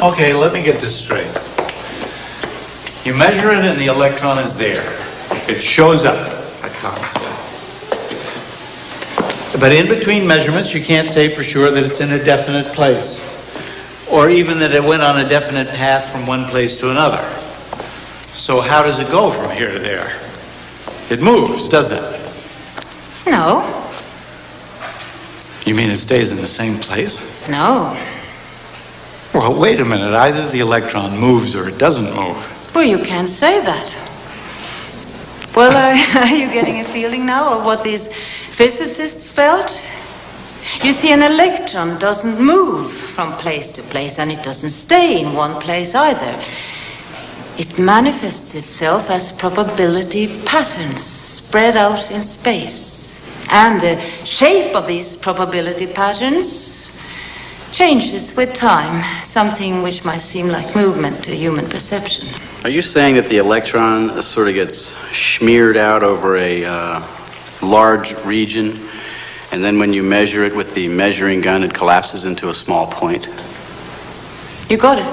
Speaker 2: Okay, let me get this straight. You measure it and the electron is there. It shows up. that Tom said. But in between measurements, you can't say for sure that it's in a definite place, or even that it went on a definite path from one place to another. So how does it go from here to there? It moves, doesn't it?
Speaker 3: No.
Speaker 2: You mean it stays in the same place?
Speaker 3: No.
Speaker 2: Well, wait a minute. Either the electron moves or it doesn't move.
Speaker 3: Well, you can't say that. Well, are you getting a feeling now of what these physicists felt? You see, an electron doesn't move from place to place, and it doesn't stay in one place either. It manifests itself as probability patterns spread out in space. And the shape of these probability patterns changes with time, something which might seem like movement to human perception.
Speaker 7: Are you saying that the electron sort of gets smeared out over a large region, and then when you measure it with the measuring gun, it collapses into a small point?
Speaker 3: You got it.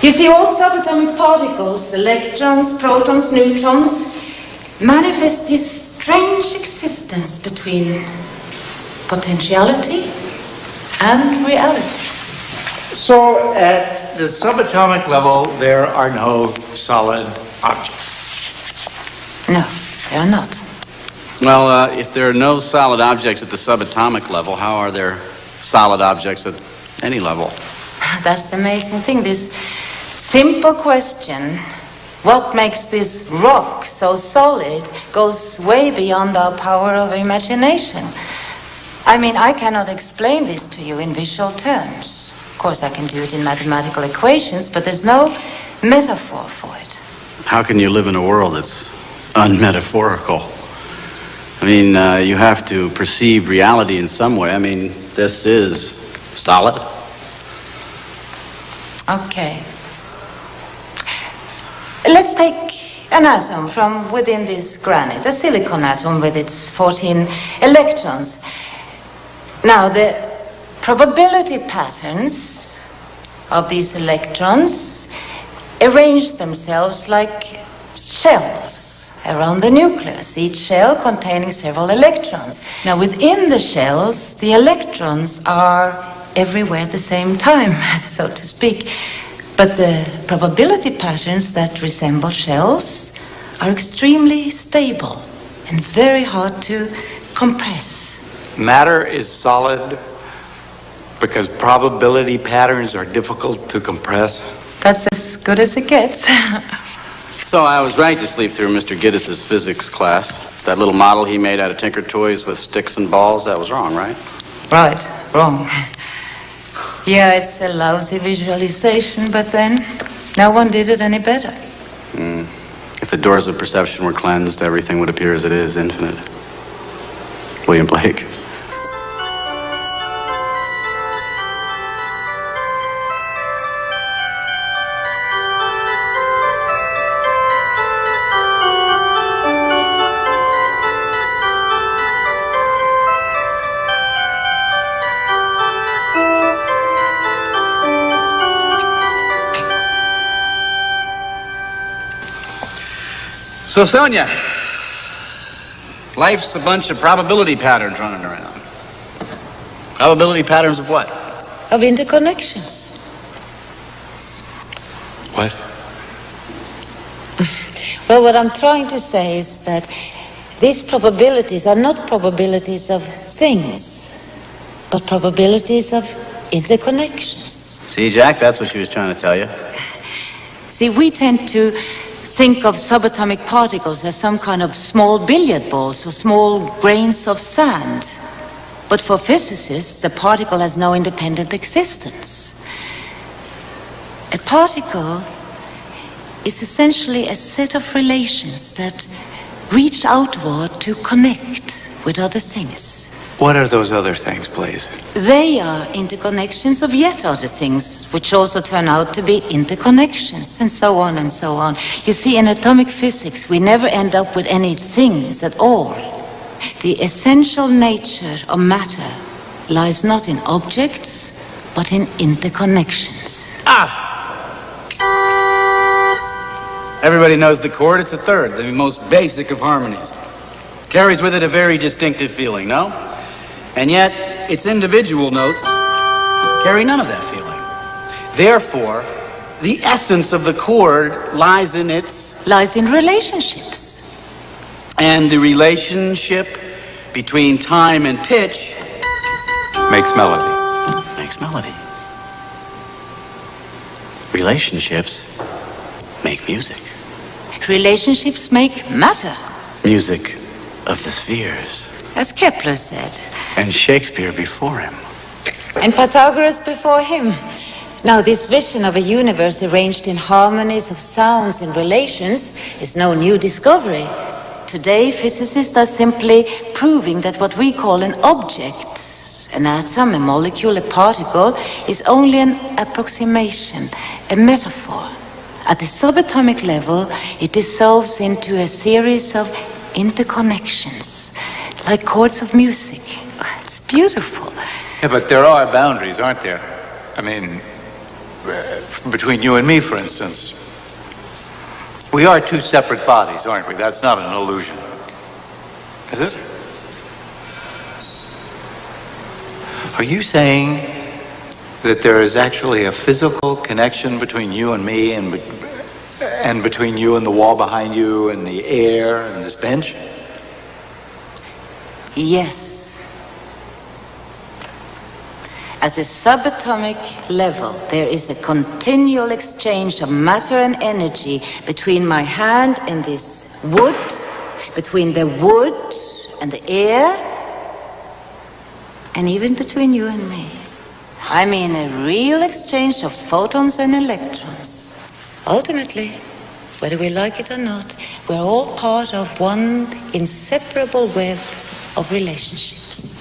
Speaker 3: You see, all subatomic particles, electrons, protons, neutrons, manifest this strange existence between potentiality and reality.
Speaker 2: So at the subatomic level, there are no solid objects.
Speaker 3: No, there are not.
Speaker 7: Well, if there are no solid objects at the subatomic level, how are there solid objects at any level?
Speaker 3: That's the amazing thing. This simple question, what makes this rock so solid, goes way beyond our power of imagination. I mean, I cannot explain this to you in visual terms. Of course, I can do it in mathematical equations, but there's no metaphor for it.
Speaker 7: How can you live in a world that's unmetaphorical? I mean, you have to perceive reality in some way. I mean, this is solid.
Speaker 3: Okay. Let's take an atom from within this granite, a silicon atom with its 14 electrons. Now, the probability patterns of these electrons arrange themselves like shells around the nucleus, each shell containing several electrons. Now, within the shells, the electrons are everywhere at the same time, so to speak. But the probability patterns that resemble shells are extremely stable and very hard to compress.
Speaker 2: Matter is solid because probability patterns are difficult to compress.
Speaker 3: That's as good as it gets.
Speaker 7: So I was right to sleep through Mr. Giddis's physics class. That little model he made out of Tinker Toys with sticks and balls, that was wrong, right?
Speaker 3: Right, wrong. Yeah, it's a lousy visualization, but then no one did it any better.
Speaker 7: If the doors of perception were cleansed, everything would appear as it is, infinite. William Blake. So, Sonia, life's a bunch of probability patterns running around. Probability patterns of what?
Speaker 3: Of interconnections.
Speaker 2: What?
Speaker 3: Well, what I'm trying to say is that these probabilities are not probabilities of things, but probabilities of interconnections.
Speaker 7: See, Jack, that's what she was trying to tell you.
Speaker 3: See, we tend to think of subatomic particles as some kind of small billiard balls or small grains of sand. But for physicists, a particle has no independent existence. A particle is essentially a set of relations that reach outward to connect with other things.
Speaker 2: What are those other things, please?
Speaker 3: They are interconnections of yet other things, which also turn out to be interconnections, and so on and so on. You see, in atomic physics, we never end up with any things at all. The essential nature of matter lies not in objects, but in interconnections.
Speaker 11: Everybody knows the chord. It's the third, the most basic of harmonies. Carries with it a very distinctive feeling, no? And yet, its individual notes carry none of that feeling. Therefore, the essence of the chord lies in
Speaker 3: relationships.
Speaker 11: And the relationship between time and pitch
Speaker 2: makes melody.
Speaker 11: Makes melody. Relationships make music.
Speaker 3: Relationships make matter.
Speaker 11: Music of the spheres.
Speaker 3: As Kepler said.
Speaker 11: And Shakespeare before him.
Speaker 3: And Pythagoras before him. Now, this vision of a universe arranged in harmonies of sounds and relations is no new discovery. Today, physicists are simply proving that what we call an object, an atom, a molecule, a particle, is only an approximation, a metaphor. At the subatomic level, it dissolves into a series of interconnections, like chords of music. It's beautiful.
Speaker 2: Yeah, but there are boundaries, aren't there? I mean, between you and me, for instance. We are two separate bodies, aren't we? That's not an illusion. Is it? Are you saying that there is actually a physical connection between you and me and between you and the wall behind you and the air and this bench?
Speaker 3: Yes. At the subatomic level, there is a continual exchange of matter and energy between my hand and this wood, between the wood and the air, and even between you and me. I mean a real exchange of photons and electrons. Ultimately, whether we like it or not, we're all part of one inseparable web of relationships.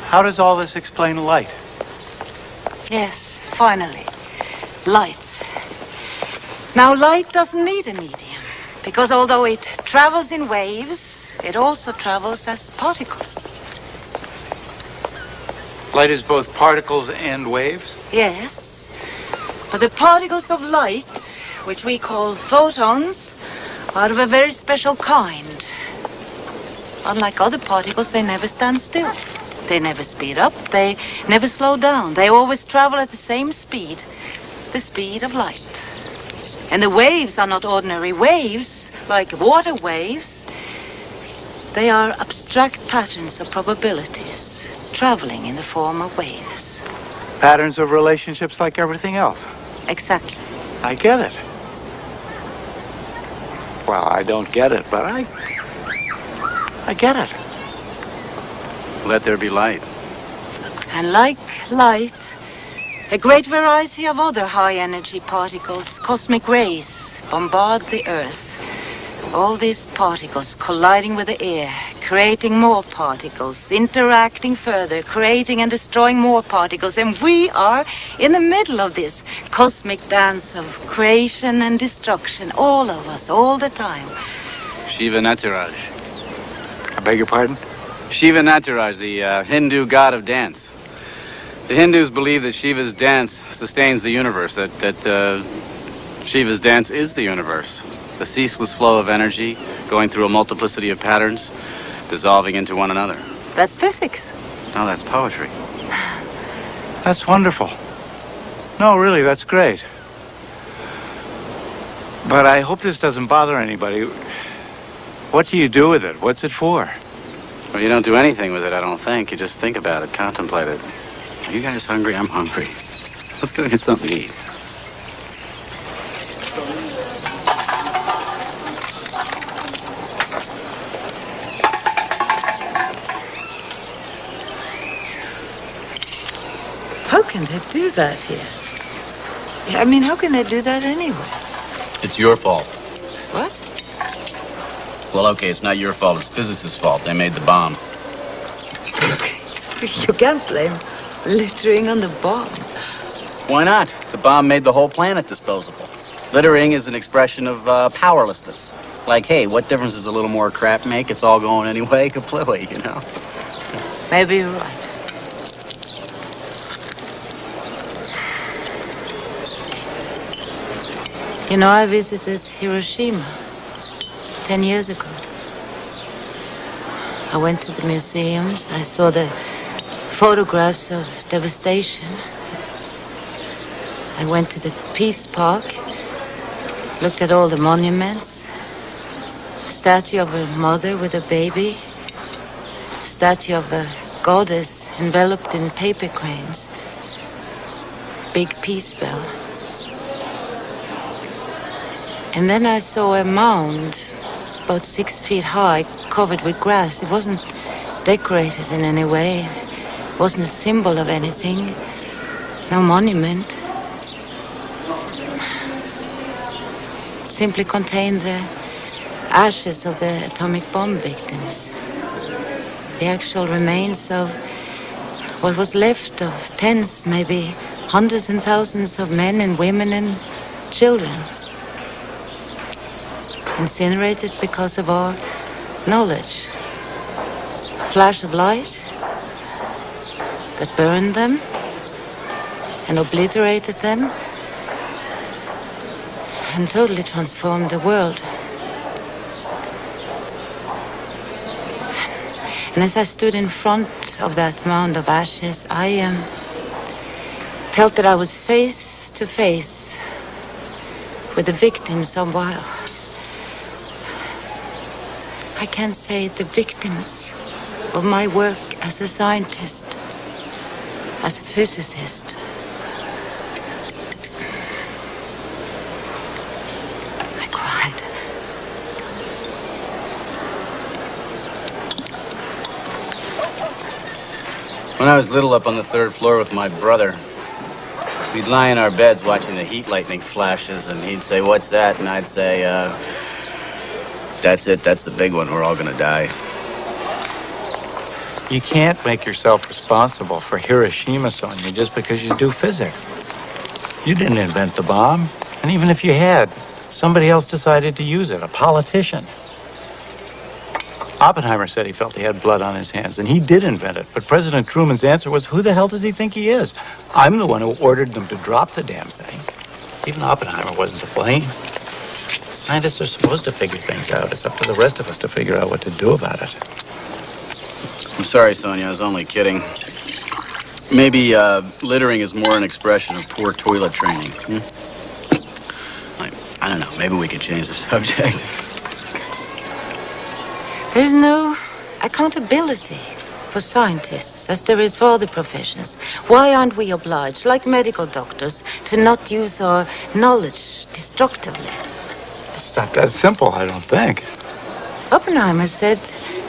Speaker 2: How does all this explain light?
Speaker 3: Yes, finally. Light. Now, light doesn't need a medium, because although it travels in waves, it also travels as particles.
Speaker 2: Light is both particles and waves?
Speaker 3: Yes. But the particles of light, which we call photons, are of a very special kind. Unlike other particles, they never stand still. They never speed up, they never slow down. They always travel at the same speed, the speed of light. And the waves are not ordinary waves, like water waves. They are abstract patterns of probabilities, traveling in the form of waves.
Speaker 2: Patterns of relationships like everything else.
Speaker 3: Exactly.
Speaker 2: I get it. Well, I don't get it, but I get it.
Speaker 11: Let there be light.
Speaker 3: And like light, a great variety of other high-energy particles, cosmic rays, bombard the Earth. All these particles colliding with the air, creating more particles, interacting further, creating and destroying more particles. And we are in the middle of this cosmic dance of creation and destruction, all of us, all the time.
Speaker 11: Shiva Nataraj.
Speaker 2: I beg your pardon?
Speaker 11: Shiva Nataraj, the Hindu god of dance. The Hindus believe that Shiva's dance sustains the universe, that Shiva's dance is the universe. The ceaseless flow of energy going through a multiplicity of patterns, dissolving into one another.
Speaker 3: That's physics.
Speaker 11: No, that's poetry.
Speaker 2: That's wonderful. No, really, that's great. But I hope this doesn't bother anybody. What do you do with it? What's it for?
Speaker 11: Well, you don't do anything with it, I don't think. You just think about it, contemplate it. Are you guys hungry? I'm hungry. Let's go get something to eat.
Speaker 3: How can they do that here? I mean, how can they do that anywhere?
Speaker 11: It's your fault.
Speaker 3: What?
Speaker 7: Well, okay, it's not your fault. It's physicists' fault. They made the bomb.
Speaker 3: You can't blame littering on the bomb.
Speaker 7: Why not? The bomb made the whole planet disposable. Littering is an expression of powerlessness. Like, hey, what difference does a little more crap make? It's all going anyway. Kaplowy, you know?
Speaker 3: Maybe you're right. You know, I visited Hiroshima 10 years ago. I went to the museums. I saw the photographs of devastation. I went to the Peace Park, looked at all the monuments. Statue of a mother with a baby. Statue of a goddess enveloped in paper cranes. Big peace bell. And then I saw a mound about 6 feet high, covered with grass. It wasn't decorated in any way. It wasn't a symbol of anything. No monument. It simply contained the ashes of the atomic bomb victims. The actual remains of what was left of tens, maybe hundreds and thousands of men and women and children. Incinerated because of our knowledge. A flash of light that burned them and obliterated them and totally transformed the world. And as I stood in front of that mound of ashes, I felt that I was face to face with the victims of, well, I can't say the victims of my work as a scientist, as a physicist. I cried.
Speaker 7: When I was little, up on the 3rd floor with my brother, we'd lie in our beds watching the heat lightning flashes, and he'd say, "What's that?" And I'd say, "That's it. That's the big one. We're all gonna die."
Speaker 2: You can't make yourself responsible for Hiroshima, Sonia, just because you do physics. You didn't invent the bomb. And even if you had, somebody else decided to use it, a politician. Oppenheimer said he felt he had blood on his hands, and he did invent it. But President Truman's answer was, who the hell does he think he is? I'm the one who ordered them to drop the damn thing. Even Oppenheimer wasn't to blame. Scientists are supposed to figure things out. It's up to the rest of us to figure out what to do about it.
Speaker 7: I'm sorry, Sonia. I was only kidding. Maybe littering is more an expression of poor toilet training. I don't know. Maybe we could change the subject.
Speaker 3: There's no accountability for scientists as there is for other professions. Why aren't we obliged, like medical doctors, to not use our knowledge destructively?
Speaker 2: It's not that simple, I don't think.
Speaker 3: Oppenheimer said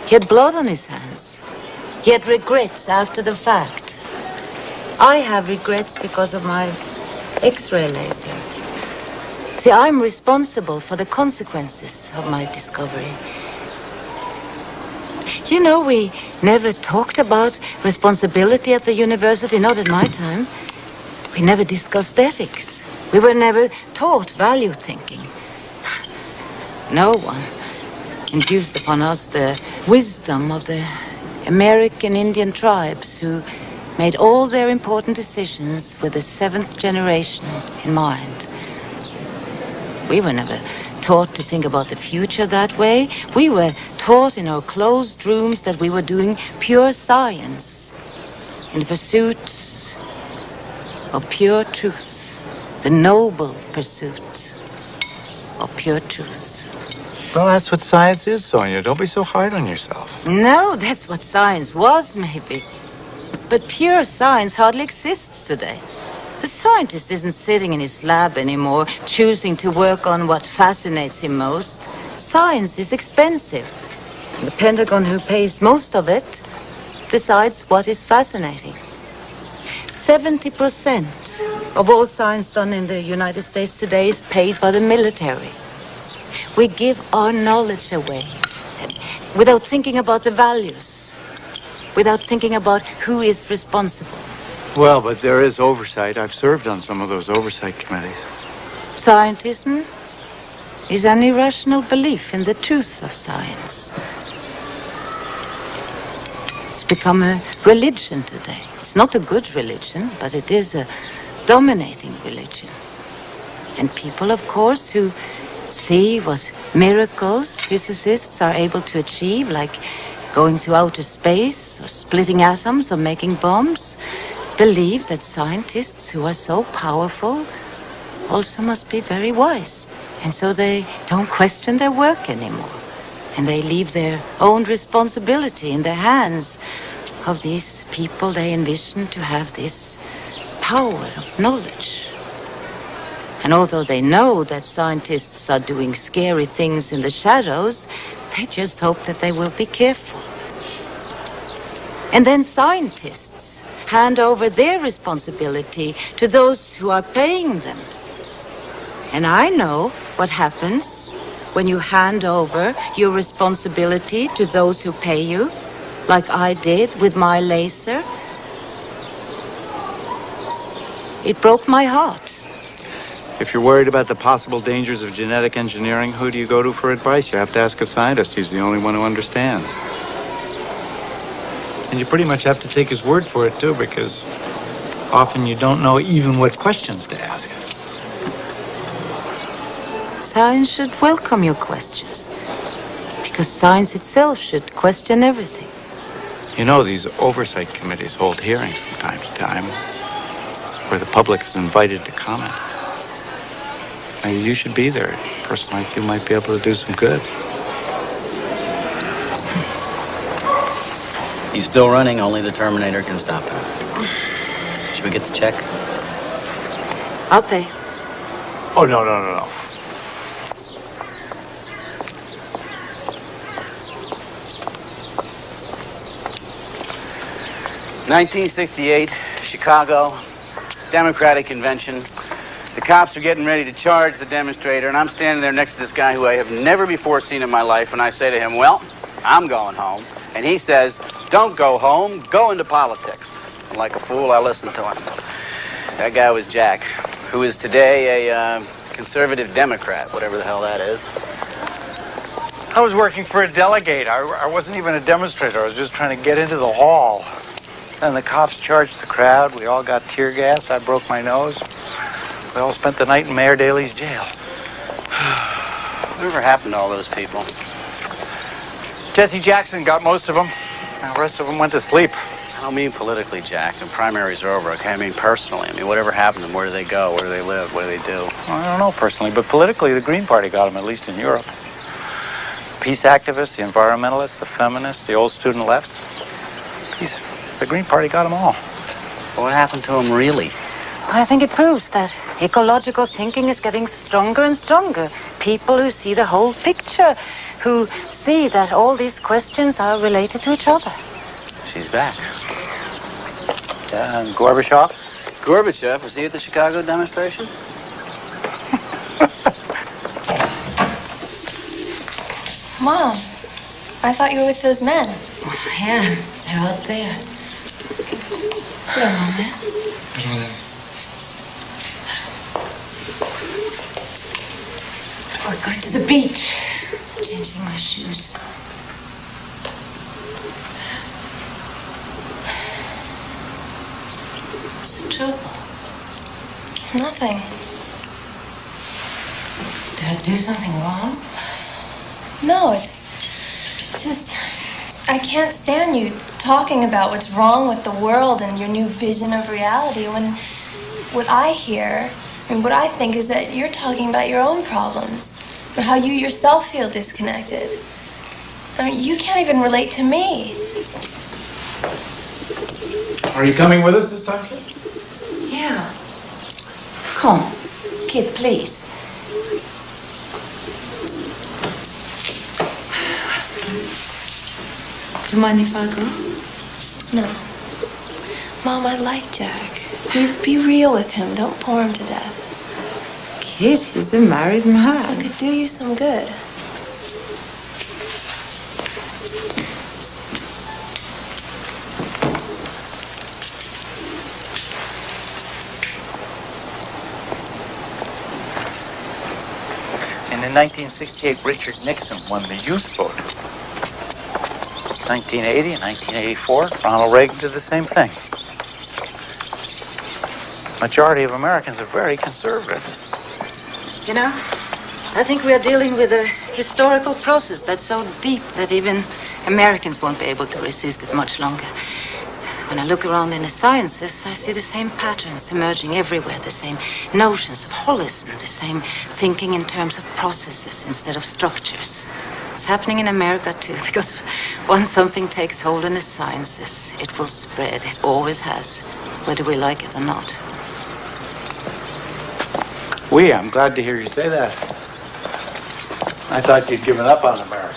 Speaker 3: he had blood on his hands. He had regrets after the fact. I have regrets because of my X-ray laser. See, I'm responsible for the consequences of my discovery. You know, we never talked about responsibility at the university, not at my time. We never discussed ethics. We were never taught value thinking. No one induced upon us the wisdom of the American Indian tribes who made all their important decisions with the 7th generation in mind. We were never taught to think about the future that way. We were taught in our closed rooms that we were doing pure science in the pursuit of pure truth, the noble pursuit of pure truth.
Speaker 2: Well, that's what science is, Sonia. Don't be so hard on yourself.
Speaker 3: No, that's what science was, maybe. But pure science hardly exists today. The scientist isn't sitting in his lab anymore, choosing to work on what fascinates him most. Science is expensive. The Pentagon, who pays most of it, decides what is fascinating. 70% of all science done in the United States today is paid by the military. We give our knowledge away without thinking about the values, without thinking about who is responsible.
Speaker 2: Well, but there is oversight. I've served on some of those oversight committees.
Speaker 3: Scientism is an irrational belief in the truth of science. It's become a religion today. It's not a good religion, but it is a dominating religion. And people, of course, who see what miracles physicists are able to achieve, like going to outer space or splitting atoms or making bombs, believe that scientists who are so powerful also must be very wise. And so they don't question their work anymore. And they leave their own responsibility in the hands of these people they envision to have this power of knowledge. And although they know that scientists are doing scary things in the shadows, they just hope that they will be careful. And then scientists hand over their responsibility to those who are paying them. And I know what happens when you hand over your responsibility to those who pay you, like I did with my laser. It broke my heart.
Speaker 2: If you're worried about the possible dangers of genetic engineering, who do you go to for advice? You have to ask a scientist. He's the only one who understands. And you pretty much have to take his word for it, too, because often you don't know even what questions to ask.
Speaker 3: Science should welcome your questions, because science itself should question everything.
Speaker 2: You know, these oversight committees hold hearings from time to time where the public is invited to comment. Maybe you should be there. A person like you might be able to do some good.
Speaker 7: He's still running, only the Terminator can stop him. Should we get the check?
Speaker 3: I'll pay.
Speaker 2: Oh, no.
Speaker 8: 1968, Chicago, Democratic Convention. The cops are getting ready to charge the demonstrator, and I'm standing there next to this guy who I have never before seen in my life, and I say to him, well, I'm going home. And he says, don't go home, go into politics. And like a fool, I listened to him. That guy was Jack, who is today a conservative Democrat, whatever the hell that is.
Speaker 2: I was working for a delegate. I wasn't even a demonstrator. I was just trying to get into the hall. And the cops charged the crowd. We all got tear gas. I broke my nose. We all spent the night in Mayor Daley's jail.
Speaker 8: Whatever happened to all those people?
Speaker 2: Jesse Jackson got most of them. The rest of them went to sleep.
Speaker 8: I don't mean politically, Jack. The primaries are over, okay? I mean personally. I mean, whatever happened to them? Where do they go? Where do they live? What do they do?
Speaker 2: Well, I don't know personally, but politically, the Green Party got them, at least in Europe. Peace activists, the environmentalists, the feminists, the old student left. Peace. The Green Party got them all.
Speaker 8: What happened to them, really?
Speaker 3: I think it proves that ecological thinking is getting stronger and stronger. People who see the whole picture, who see that all these questions are related to each other.
Speaker 8: She's back.
Speaker 2: Yeah, and Gorbachev?
Speaker 8: Gorbachev, was he at the Chicago demonstration?
Speaker 4: Mom, I thought you were with those men.
Speaker 3: Oh, yeah, they're out there. Hello, Mama. We're going to the beach. Changing my shoes. What's the trouble?
Speaker 4: Nothing.
Speaker 3: Did I do something wrong?
Speaker 4: No, it's just... I can't stand you talking about what's wrong with the world and your new vision of reality when what I hear and what I think is that you're talking about your own problems and how you yourself feel disconnected. I mean, you can't even relate to me.
Speaker 2: Are you coming with us this time?
Speaker 3: Yeah. Come, kid, please. Do you mind if I go?
Speaker 4: No. Mom, I like Jack. Be real with him. Don't bore him to death.
Speaker 3: Kid, she's a married man.
Speaker 4: I could do you some good.
Speaker 2: 1968, Richard Nixon won the youth vote. 1980 and 1984, Ronald Reagan did the same thing. Majority of Americans are very conservative.
Speaker 3: You know, I think we are dealing with a historical process that's so deep that even Americans won't be able to resist it much longer. When I look around in the sciences, I see the same patterns emerging everywhere, the same notions of holism, the same thinking in terms of processes instead of structures. It's happening in America too, because once something takes hold in the sciences, it will spread. It always has, whether we like it or not.
Speaker 2: I'm glad to hear you say that. I thought you'd given up on America.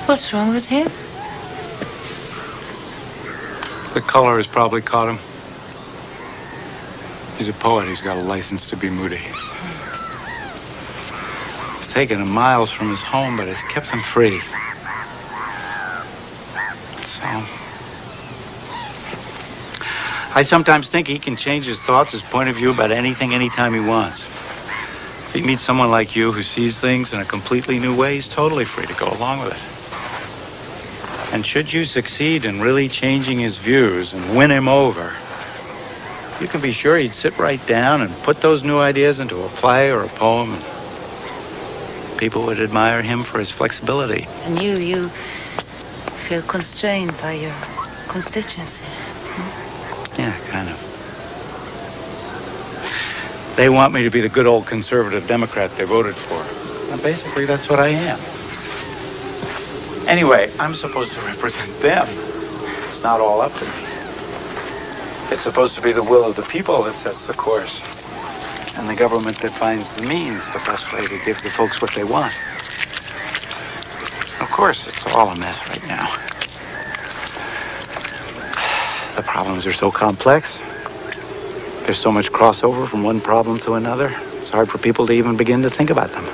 Speaker 3: What's wrong with him?
Speaker 2: The color has probably caught him. He's a poet. He's got a license to be moody. It's taken him miles from his home, but it's kept him free. So, I sometimes think he can change his thoughts, his point of view about anything, anytime he wants. If he meets someone like you who sees things in a completely new way, he's totally free to go along with it. And should you succeed in really changing his views and win him over, you can be sure he'd sit right down and put those new ideas into a play or a poem, and people would admire him for his flexibility.
Speaker 3: And you feel constrained by your constituency.
Speaker 2: Yeah, kind of. They want me to be the good old conservative Democrat they voted for. And basically, that's what I am. Anyway, I'm supposed to represent them. It's not all up to me. It's supposed to be the will of the people that sets the course, and the government that finds the means, the best way to give the folks what they want. Of course, it's all a mess right now. The problems are so complex. There's so much crossover from one problem to another. It's hard for people to even begin to think about them.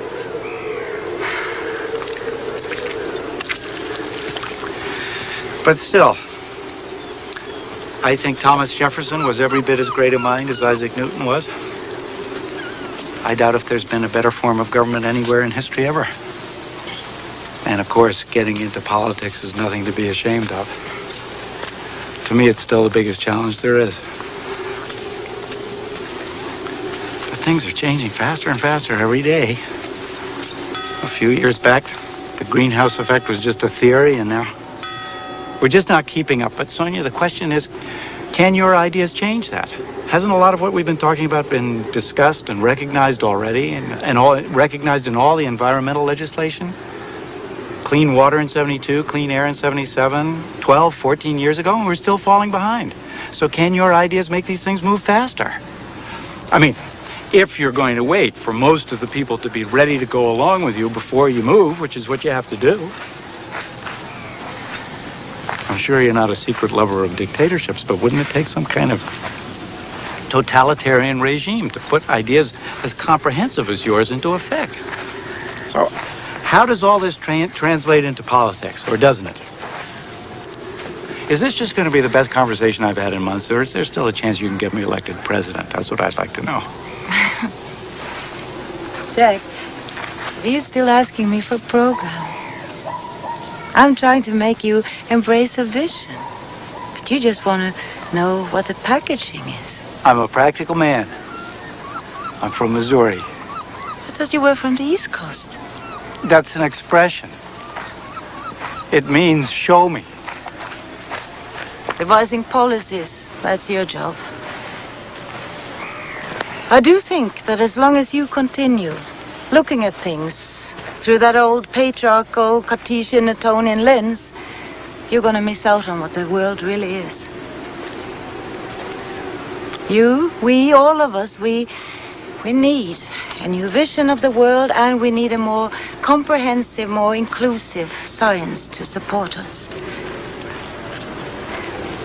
Speaker 2: But still, I think Thomas Jefferson was every bit as great a mind as Isaac Newton was. I doubt if there's been a better form of government anywhere in history ever. And of course, getting into politics is nothing to be ashamed of. To me, it's still the biggest challenge there is. But things are changing faster and faster every day. A few years back, the greenhouse effect was just a theory, and now we're just not keeping up. But Sonia, the question is, can your ideas change that? Hasn't a lot of what we've been talking about been discussed and recognized already, and all recognized in all the environmental legislation? Clean water in 72, clean air in 77, 12, 14 years ago, and we're still falling behind. So can your ideas make these things move faster? I mean, if you're going to wait for most of the people to be ready to go along with you before you move, which is what you have to do. I'm sure you're not a secret lover of dictatorships, but wouldn't it take some kind of totalitarian regime to put ideas as comprehensive as yours into effect? So, how does all this translate into politics, or doesn't it? Is this just going to be the best conversation I've had in months, or is there still a chance you can get me elected president? That's what I'd like to know.
Speaker 3: Jack, are you still asking me for a program? I'm trying to make you embrace a vision. But you just want to know what the packaging is.
Speaker 2: I'm a practical man. I'm from Missouri.
Speaker 3: I thought you were from the East Coast.
Speaker 2: That's an expression. It means show me.
Speaker 3: Devising policies, that's your job. I do think that as long as you continue looking at things through that old patriarchal Cartesian Newtonian lens, you're going to miss out on what the world really is. You, we, all of us, we need a new vision of the world, and we need a more comprehensive, more inclusive science to support us.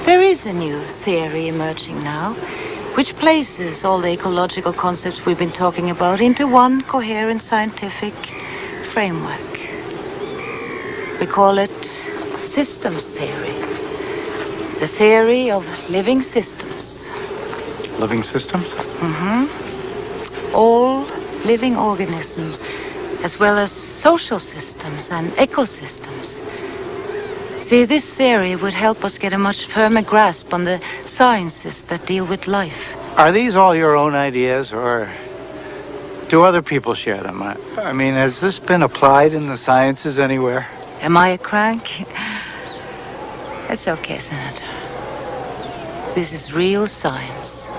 Speaker 3: There is a new theory emerging now, which places all the ecological concepts we've been talking about into one coherent scientific framework. We call it systems theory. The theory of living systems.
Speaker 2: Living systems?
Speaker 3: All living organisms, as well as social systems and ecosystems. See, this theory would help us get a much firmer grasp on the sciences that deal with life.
Speaker 12: Are these all your own ideas, or do other people share them? I mean, has this been applied in the sciences anywhere?
Speaker 3: Am I a crank? It's okay, Senator. This is real science.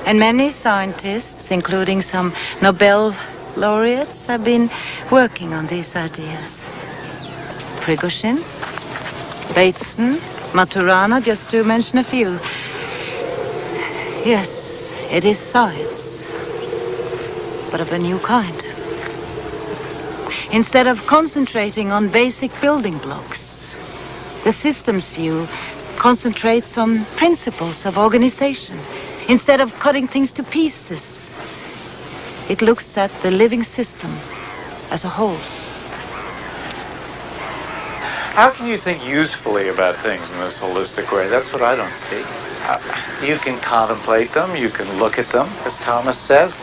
Speaker 3: And many scientists, including some Nobel laureates, have been working on these ideas. Prigozhin, Bateson, Maturana, just to mention a few. Yes, it is science, but of a new kind. Instead of concentrating on basic building blocks, the systems view concentrates on principles of organization. Instead of cutting things to pieces, it looks at the living system as a whole.
Speaker 12: How can you think usefully about things in this holistic way? That's what I don't see. You can contemplate them, you can look at them, as Thomas says.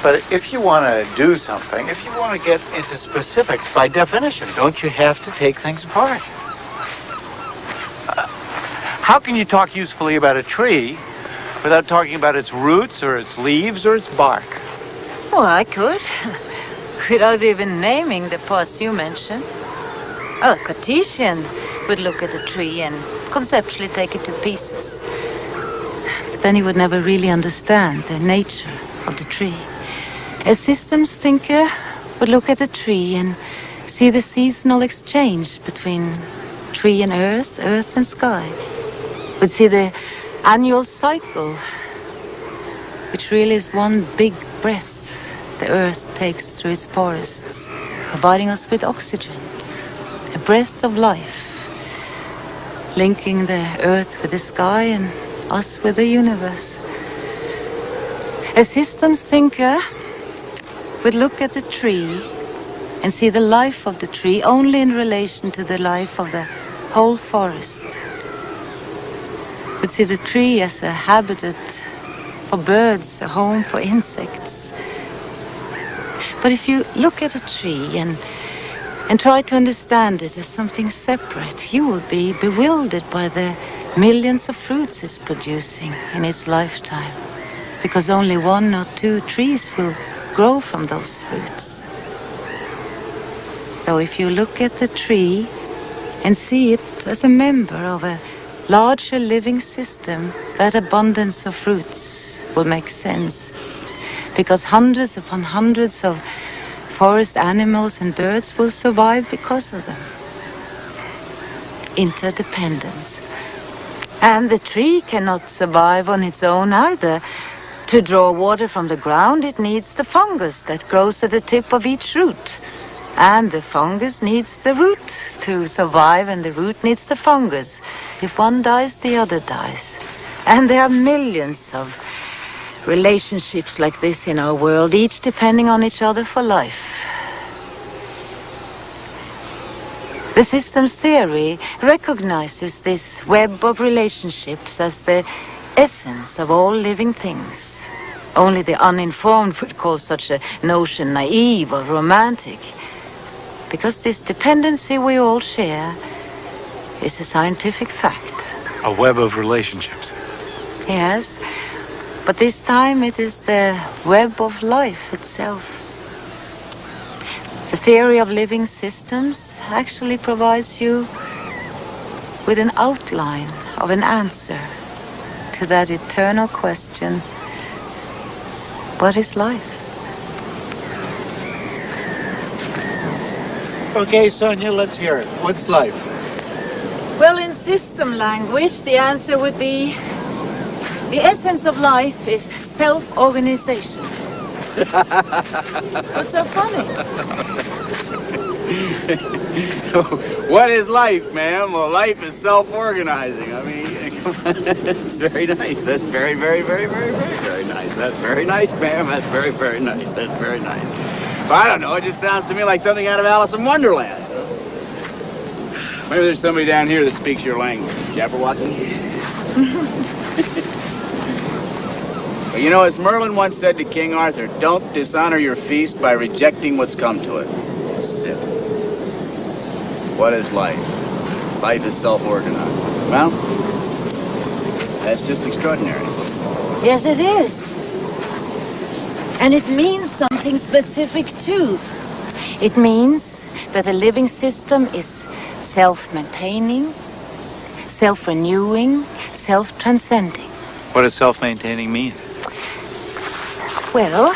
Speaker 12: But if you want to do something, if you want to get into specifics, by definition, don't you have to take things apart? How can you talk usefully about a tree without talking about its roots or its leaves or its bark?
Speaker 3: Oh, I could. Without even naming the parts you mentioned. A Cartesian would look at a tree and conceptually take it to pieces. But then he would never really understand the nature of the tree. A systems thinker would look at a tree and see the seasonal exchange between tree and earth, earth and sky. Would see the annual cycle, which really is one big breath the earth takes through its forests, providing us with oxygen. A breath of life, linking the earth with the sky and us with the universe. A systems thinker would look at a tree and see the life of the tree only in relation to the life of the whole forest. Would see the tree as a habitat for birds, a home for insects. But if you look at a tree and try to understand it as something separate, you will be bewildered by the millions of fruits it's producing in its lifetime, because only 1 or 2 trees will grow from those fruits. So if you look at the tree and see it as a member of a larger living system, that abundance of fruits will make sense, because hundreds upon hundreds of forest animals and birds will survive because of them. Interdependence. And the tree cannot survive on its own either. To draw water from the ground, it needs the fungus that grows at the tip of each root. And the fungus needs the root to survive, and the root needs the fungus. If one dies, the other dies. And there are millions of relationships like this in our world, each depending on each other for life. The systems theory recognizes this web of relationships as the essence of all living things. Only the uninformed would call such a notion naive or romantic, because this dependency we all share is a scientific fact.
Speaker 12: A web of relationships.
Speaker 3: Yes, but this time it is the web of life itself. The theory of living systems actually provides you with an outline of an answer to that eternal question, what is life?
Speaker 12: Okay, Sonia, let's hear it. What's life?
Speaker 3: Well, in system language, the answer would be the essence of life is self-organization. What's so funny?
Speaker 7: What is life, ma'am? Well, life is self-organizing. I mean, it's very nice. That's very, very, very, very, very, very nice. That's very nice, ma'am. That's very, very nice. That's very nice. I don't know. It just sounds to me like something out of Alice in Wonderland. Maybe there's somebody down here that speaks your language. Jabberwocky? Well, you know, as Merlin once said to King Arthur, don't dishonor your feast by rejecting what's come to it. Sit. What is life? Life is self-organized. Well, that's just extraordinary.
Speaker 3: Yes, it is. And it means something specific, too. It means that a living system is self-maintaining, self-renewing, self-transcending.
Speaker 12: What does self-maintaining mean?
Speaker 3: Well,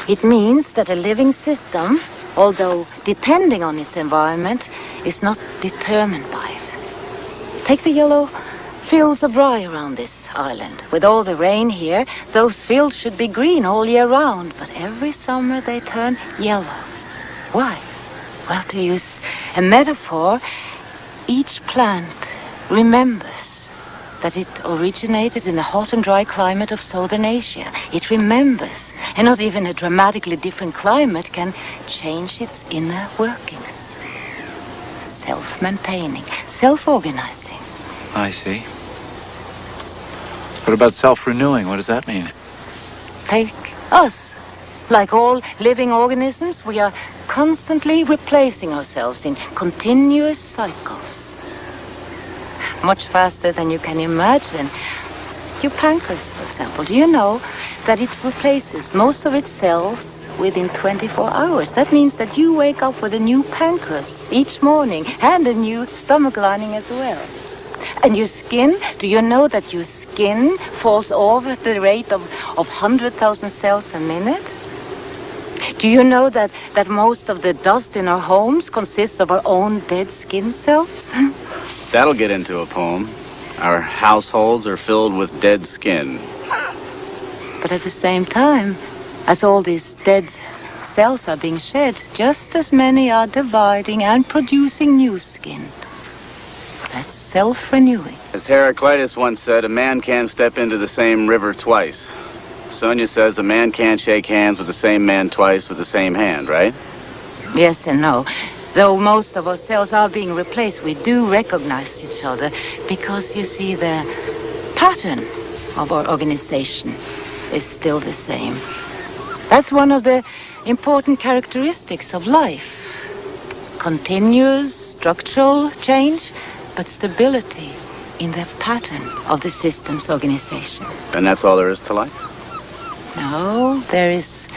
Speaker 3: it means that a living system, although depending on its environment, is not determined by it. Take the yellow fields of rye around this island. With all the rain here, those fields should be green all year round, but every summer they turn yellow. Why? Well, to use a metaphor, each plant remembers that it originated in the hot and dry climate of Southern Asia. It remembers, and not even a dramatically different climate can change its inner workings. Self-maintaining, self-organizing.
Speaker 12: I see. What about self-renewing? What does that mean?
Speaker 3: Take us. Like all living organisms, we are constantly replacing ourselves in continuous cycles. Much faster than you can imagine. Your pancreas, for example, do you know that it replaces most of its cells within 24 hours? That means that you wake up with a new pancreas each morning and a new stomach lining as well. And your skin, do you know that your skin falls off at the rate of 100,000 cells a minute? Do you know that most of the dust in our homes consists of our own dead skin cells?
Speaker 7: That'll get into a poem. Our households are filled with dead skin.
Speaker 3: But at the same time, as all these dead cells are being shed, just as many are dividing and producing new skin. That's self-renewing.
Speaker 7: As Heraclitus once said, a man can't step into the same river twice. Sonia says a man can't shake hands with the same man twice with the same hand, right?
Speaker 3: Yes and no. Though most of our cells are being replaced, we do recognize each other because, you see, the pattern of our organization is still the same. That's one of the important characteristics of life. Continuous structural change, but stability in the pattern of the system's organization.
Speaker 7: And that's all there is to life?
Speaker 3: No, there is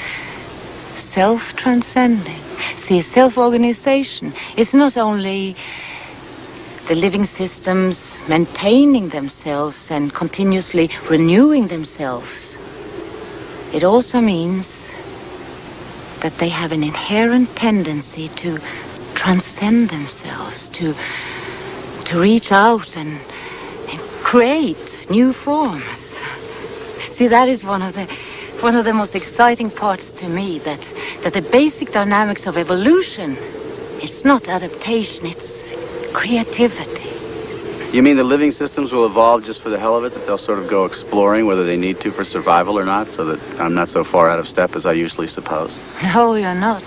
Speaker 3: self-transcending. See, self-organization is not only the living systems maintaining themselves and continuously renewing themselves. It also means that they have an inherent tendency to transcend themselves, to reach out and create new forms. See, that is one of the most exciting parts to me, that the basic dynamics of evolution, it's not adaptation, it's creativity.
Speaker 7: You mean the living systems will evolve just for the hell of it, that they'll sort of go exploring whether they need to for survival or not, so that I'm not so far out of step as I usually suppose?
Speaker 3: No, you're not.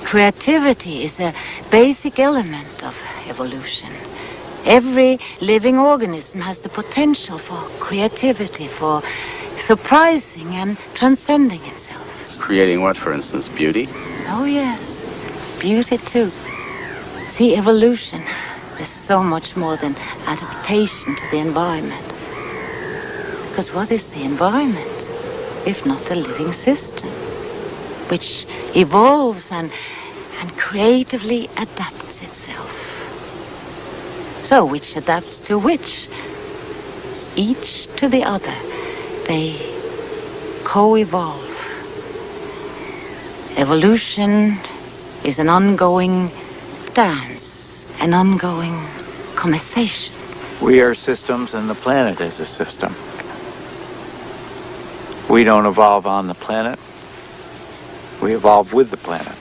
Speaker 3: Creativity is a basic element of evolution. Every living organism has the potential for creativity, for surprising and transcending itself.
Speaker 7: Creating what, for instance? Beauty?
Speaker 3: Oh, yes. Beauty, too. See, evolution is so much more than adaptation to the environment. Because what is the environment, if not a living system, which evolves and creatively adapts itself? So, which adapts to which? Each to the other. They co-evolve. Evolution is an ongoing dance, an ongoing conversation.
Speaker 12: We are systems and the planet is a system. We don't evolve on the planet. We evolve with the planet.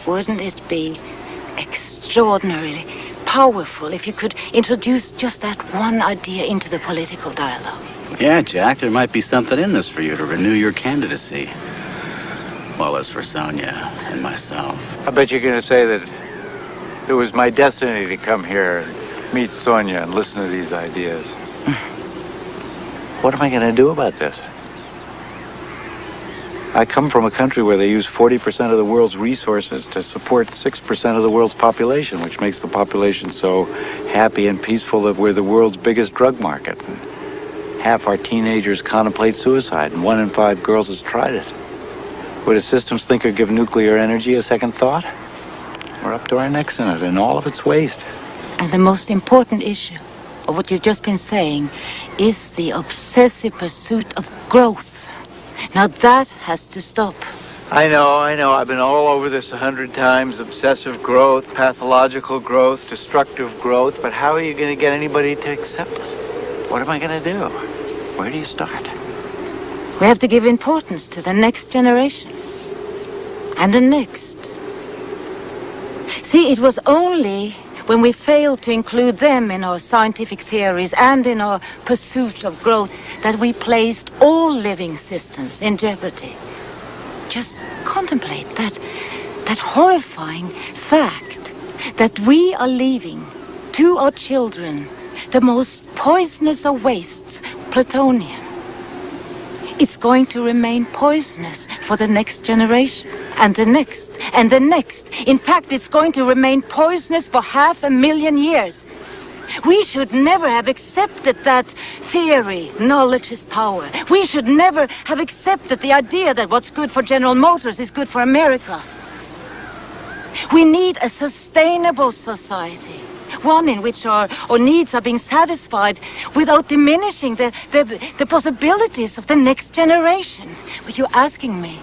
Speaker 3: Wouldn't it be extraordinarily powerful if you could introduce just that one idea into the political dialogue?
Speaker 7: Yeah, Jack, there might be something in this for you to renew your candidacy. Well, as for Sonia and myself.
Speaker 12: I bet you're going to say that it was my destiny to come here and meet Sonia and listen to these ideas. What am I going to do about this? I come from a country where they use 40% of the world's resources to support 6% of the world's population, which makes the population so happy and peaceful that we're the world's biggest drug market. Half our teenagers contemplate suicide, and 1 in 5 girls has tried it. Would a systems thinker give nuclear energy a second thought? We're up to our necks in it, and all of its waste.
Speaker 3: And the most important issue of what you've just been saying is the obsessive pursuit of growth. Now that has to stop.
Speaker 12: I know. I've been all over this 100 times. Obsessive growth, pathological growth, destructive growth. But how are you going to get anybody to accept it? What am I going to do? Where do you start?
Speaker 3: We have to give importance to the next generation. And the next. See, it was only when we failed to include them in our scientific theories and in our pursuit of growth that we placed all living systems in jeopardy. Just contemplate that horrifying fact that we are leaving to our children the most poisonous of wastes, plutonium. It's going to remain poisonous for the next generation, and the next, and the next. In fact, it's going to remain poisonous for 500,000 years. We should never have accepted that theory, knowledge is power. We should never have accepted the idea that what's good for General Motors is good for America. We need a sustainable society. One in which our needs are being satisfied without diminishing the possibilities of the next generation. But you're asking me,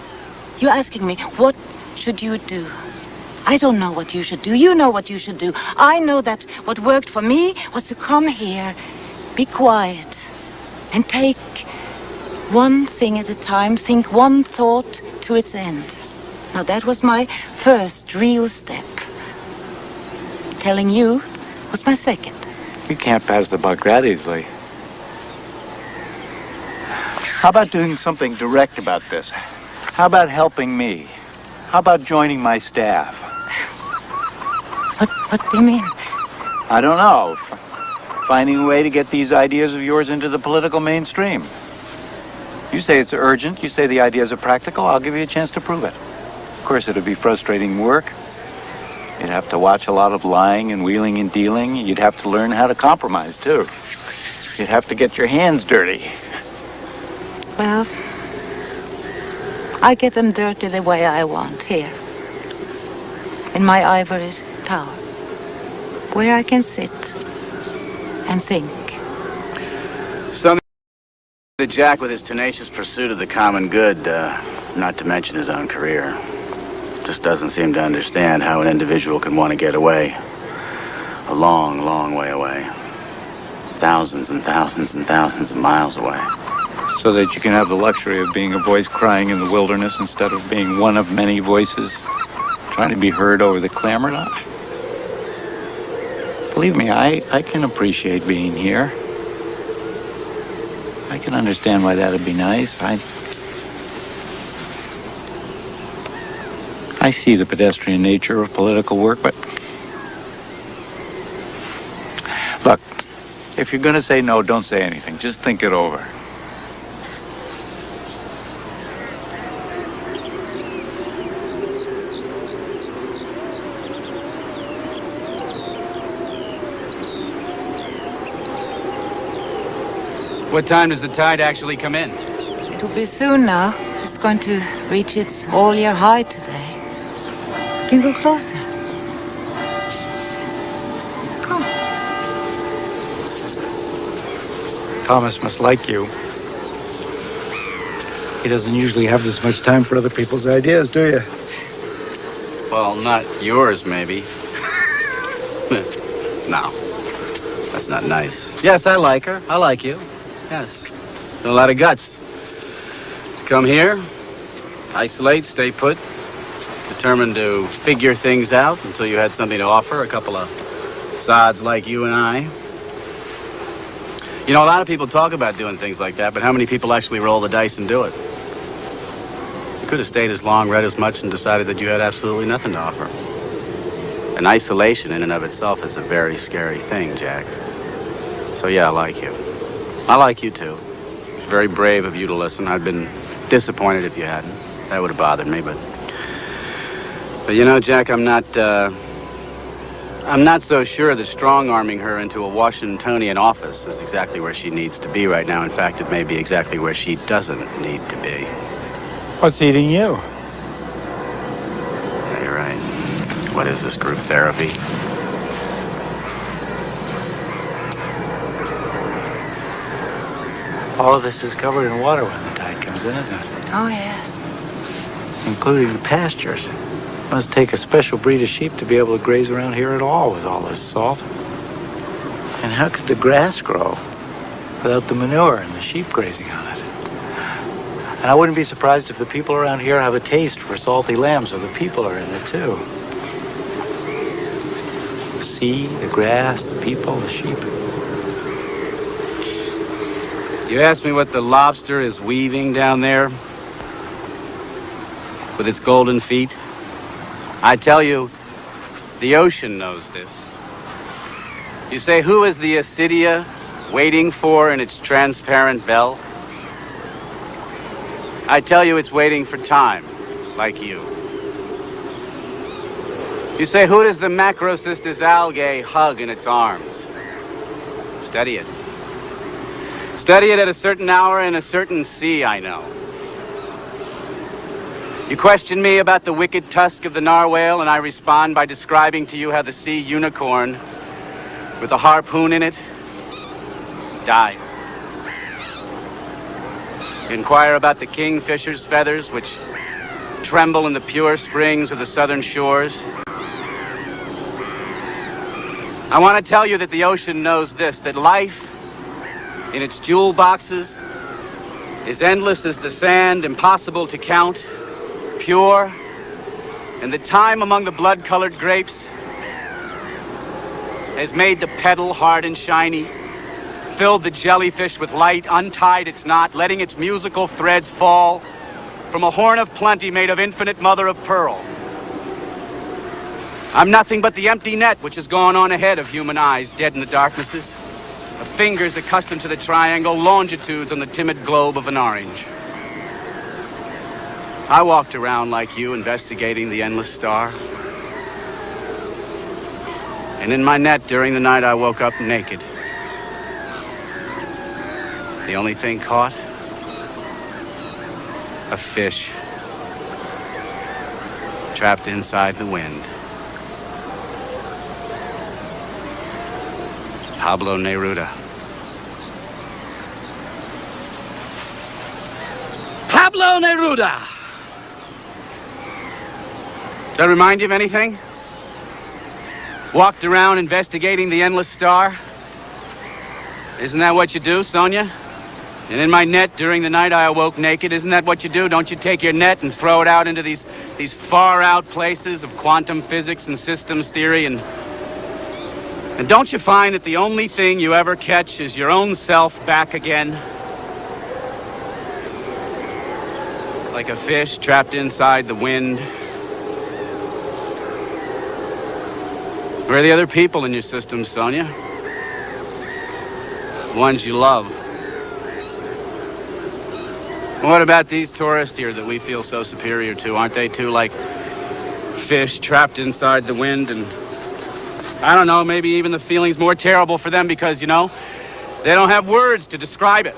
Speaker 3: what should you do? I don't know what you should do. You know what you should do. I know that what worked for me was to come here, be quiet, and take one thing at a time, think one thought to its end. Now that was my first real step. Telling you was my second.
Speaker 12: You can't pass the buck that easily. How about doing something direct about this? How about helping me? How about joining my staff?
Speaker 3: What do you mean?
Speaker 12: I don't know. Finding a way to get these ideas of yours into the political mainstream. You say it's urgent. You say the ideas are practical. I'll give you a chance to prove it. Of course, it'll be frustrating work. You'd have to watch a lot of lying and wheeling and dealing. You'd have to learn how to compromise, too. You'd have to get your hands dirty.
Speaker 3: Well, I get them dirty the way I want, here. In my ivory tower. Where I can sit and think.
Speaker 7: The Jack, with his tenacious pursuit of the common good, not to mention his own career, just doesn't seem to understand how an individual can want to get away. A long, long way away. Thousands and thousands and thousands of miles away.
Speaker 12: So that you can have the luxury of being a voice crying in the wilderness instead of being one of many voices trying to be heard over the clamor. Believe me, I can appreciate being here. I can understand why that'd be nice. I see the pedestrian nature of political work, but look, if you're going to say no, don't say anything. Just think it over.
Speaker 11: What time does the tide actually come in?
Speaker 3: It'll be soon now. It's going to reach its all-year high today. You can go closer. Come.
Speaker 12: Thomas must like you. He doesn't usually have this much time for other people's ideas, do you?
Speaker 7: Well, not yours, maybe. No. That's not nice. Yes, I like her. I like you. Yes. A lot of guts. To come here, isolate, stay put, determined to figure things out until you had something to offer, a couple of sods like you and I. You know, a lot of people talk about doing things like that, but how many people actually roll the dice and do it? could have stayed as long, read as much, and decided that you had absolutely nothing to offer. And isolation in and of itself is a very scary thing, Jack. So yeah, I like you. I like you too. It's very brave of you to listen. I'd been disappointed if you hadn't. That would have bothered me, but you know, Jack, I'm not so sure that strong-arming her into a Washingtonian office is exactly where she needs to be right now. In fact, it may be exactly where she doesn't need to be.
Speaker 12: What's eating you?
Speaker 7: Yeah, you're right. What is this, group therapy?
Speaker 12: All of this is covered in water when the tide comes in, isn't it?
Speaker 3: Oh, yes.
Speaker 12: Including the pastures. Must take a special breed of sheep to be able to graze around here at all with all this salt. And how could the grass grow without the manure and the sheep grazing on it? And I wouldn't be surprised if the people around here have a taste for salty lamb, so the people are in it too. The sea, the grass, the people, the sheep.
Speaker 7: You asked me what the lobster is weaving down there with its golden feet. I tell you, the ocean knows this. You say, who is the Asidia waiting for in its transparent bell? I tell you, it's waiting for time, like you. You say, who does the Macrocystis algae hug in its arms? Study it. Study it at a certain hour in a certain sea, I know. You question me about the wicked tusk of the narwhal, and I respond by describing to you how the sea unicorn, with a harpoon in it, dies. You inquire about the kingfisher's feathers, which tremble in the pure springs of the southern shores. I want to tell you that the ocean knows this, that life in its jewel boxes is endless as the sand, impossible to count, pure, and the time among the blood-colored grapes has made the petal hard and shiny, filled the jellyfish with light, untied its knot, letting its musical threads fall from a horn of plenty made of infinite mother of pearl. I'm nothing but the empty net which has gone on ahead of human eyes, dead in the darknesses, of fingers accustomed to the triangle, longitudes on the timid globe of an orange. I walked around like you, investigating the endless star. And in my net during the night, I woke up naked. The only thing caught? A fish. Trapped inside the wind. Pablo Neruda. Pablo Neruda! Does that remind you of anything? Walked around investigating the endless star? Isn't that what you do, Sonia? And in my net during the night I awoke naked. Isn't that what you do? Don't you take your net and throw it out into these far out places of quantum physics and systems theory? And don't you find that the only thing you ever catch is your own self back again? Like a fish trapped inside the wind. Where are the other people in your system, Sonia? The ones you love. What about these tourists here that we feel so superior to? Aren't they too like fish trapped inside the wind? And I don't know, maybe even the feeling's more terrible for them because, you know, they don't have words to describe it.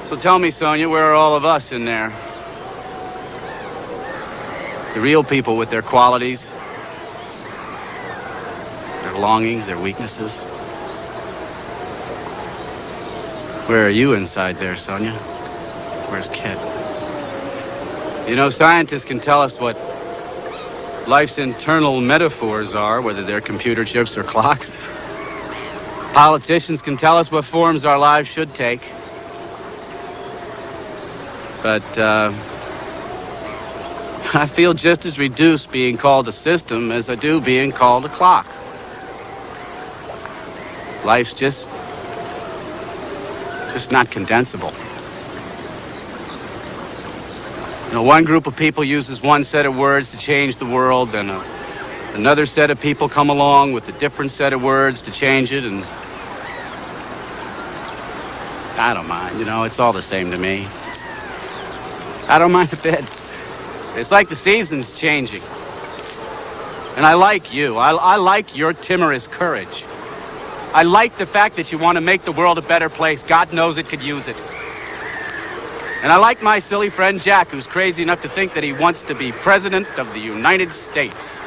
Speaker 7: So tell me, Sonia, where are all of us in there? The real people with their qualities, their longings, their weaknesses. Where are you inside there, Sonia? Where's Kit? You know, scientists can tell us what life's internal metaphors are, whether they're computer chips or clocks. Politicians can tell us what forms our lives should take. But, I feel just as reduced being called a system as I do being called a clock. Life's just not condensable. You know, one group of people uses one set of words to change the world, and another set of people come along with a different set of words to change it, and I don't mind, you know, it's all the same to me. I don't mind a bit. It's like the seasons changing. And I like you. I like your timorous courage. I like the fact that you want to make the world a better place. God knows it could use it. And I like my silly friend Jack, who's crazy enough to think that he wants to be president of the United States.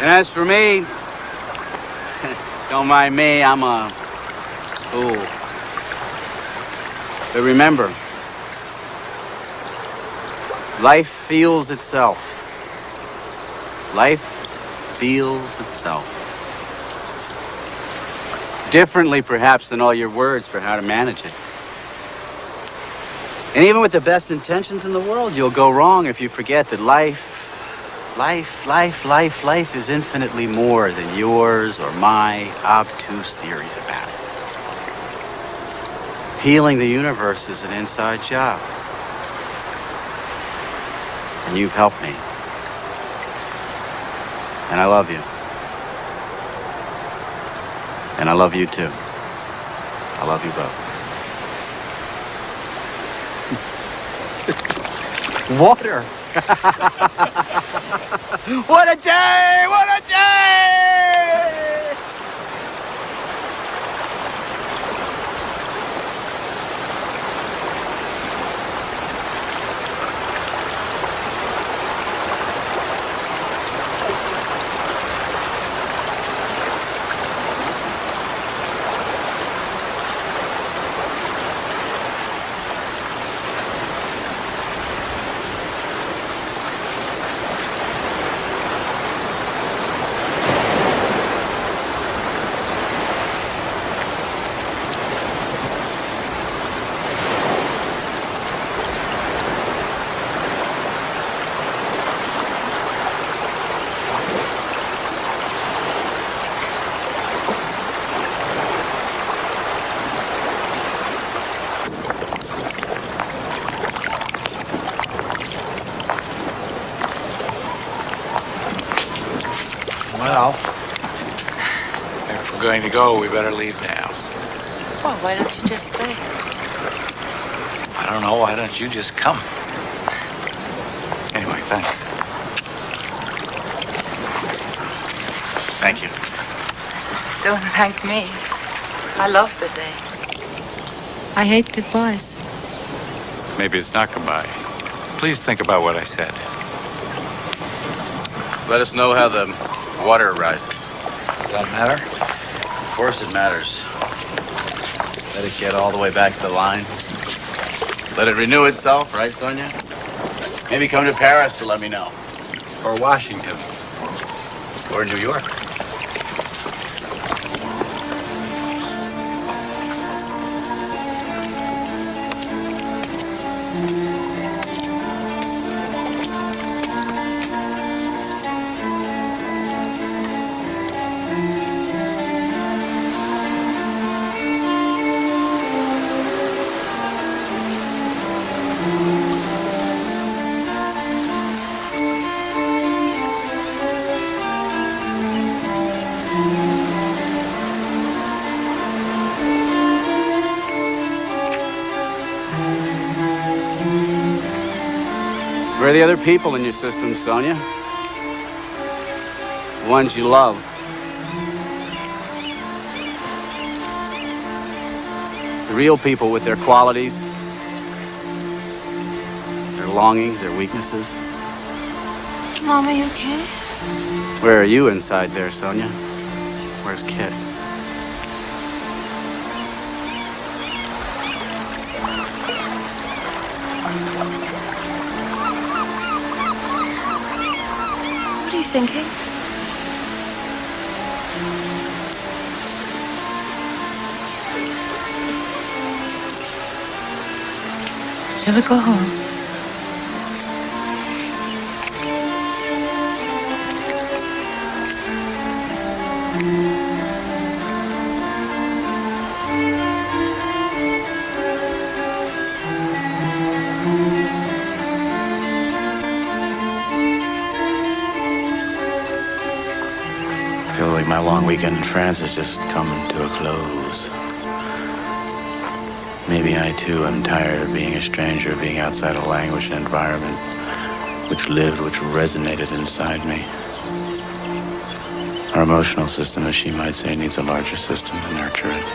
Speaker 7: And as for me, don't mind me, I'm a fool. But remember, life feels itself. Life feels itself. Differently, perhaps, than all your words for how to manage it. And even with the best intentions in the world, you'll go wrong if you forget that life is infinitely more than yours or my obtuse theories about it. Healing the universe is an inside job. And you've helped me. And I love you. And I love you too. I love you both. Water. What a day! What a day!
Speaker 12: Well, if we're going to go, we better leave now.
Speaker 3: Well, why don't you just stay?
Speaker 12: I don't know. Why don't you just come? Anyway, thanks.
Speaker 7: Thank you.
Speaker 3: Don't thank me. I love the day. I hate goodbyes.
Speaker 12: Maybe it's not goodbye. Please think about what I said.
Speaker 7: Let us know how the water arises.
Speaker 12: Does that matter?
Speaker 7: Of course it matters. Let it get all the way back to the line. Let it renew itself, right, Sonia? Maybe come to Paris to let me know.
Speaker 12: Or Washington.
Speaker 7: Or New York. Where are the other people in your system, Sonia? The ones you love. The real people with their qualities, their longings, their weaknesses.
Speaker 4: Mom, are you okay?
Speaker 7: Where are you inside there, Sonia? Where's Kit?
Speaker 4: What are you thinking?
Speaker 3: Shall we go home?
Speaker 1: I feel like my long weekend in France has just come to a close. Maybe I, too, am tired of being a stranger, being outside a language and environment which lived, which resonated inside me. Our emotional system, as she might say, needs a larger system to nurture it.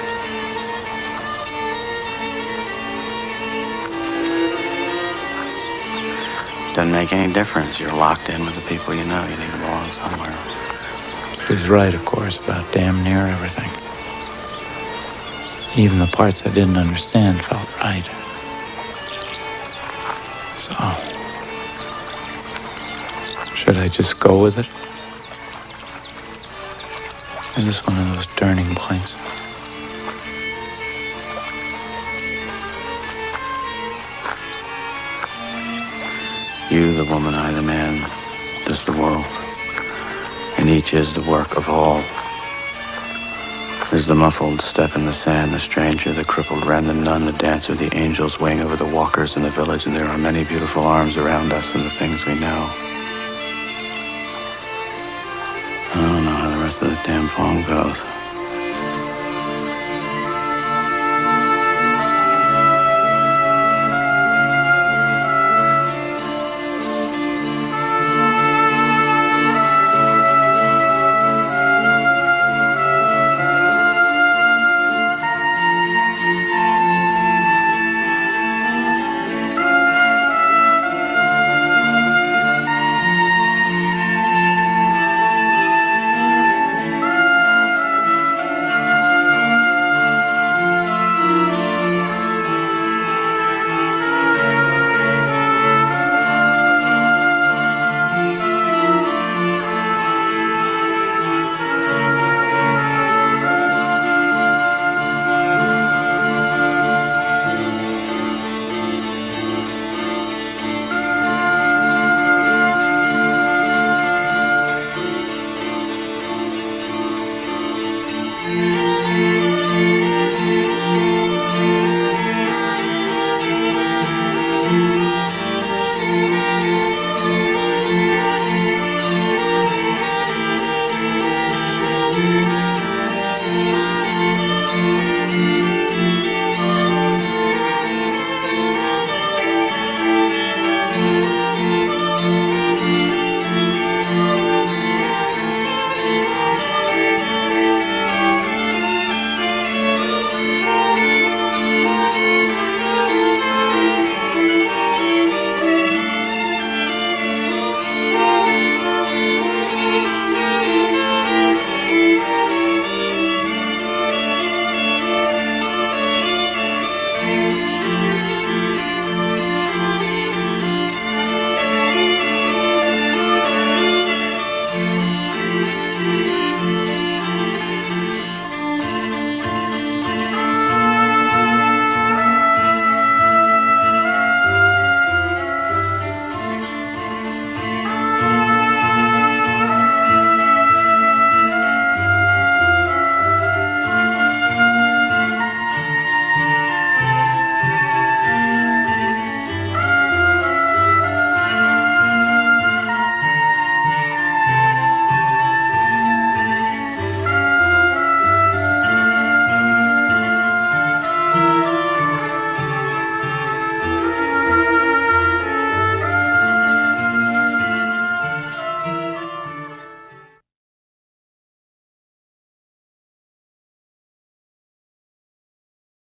Speaker 1: Doesn't make any difference. You're locked in with the people you know. You need to belong somewhere.
Speaker 12: She's right, of course, about damn near everything. Even the parts I didn't understand felt right. So, should I just go with it? Is this one of those turning points?
Speaker 1: You, the woman, I, the man, this the world. And each is the work of all. There's the muffled step in the sand, the stranger, the crippled wren, the nun, the dancer, the angel's wing over the walkers in the village, and there are many beautiful arms around us and the things we know. I don't know how the rest of the damn poem goes.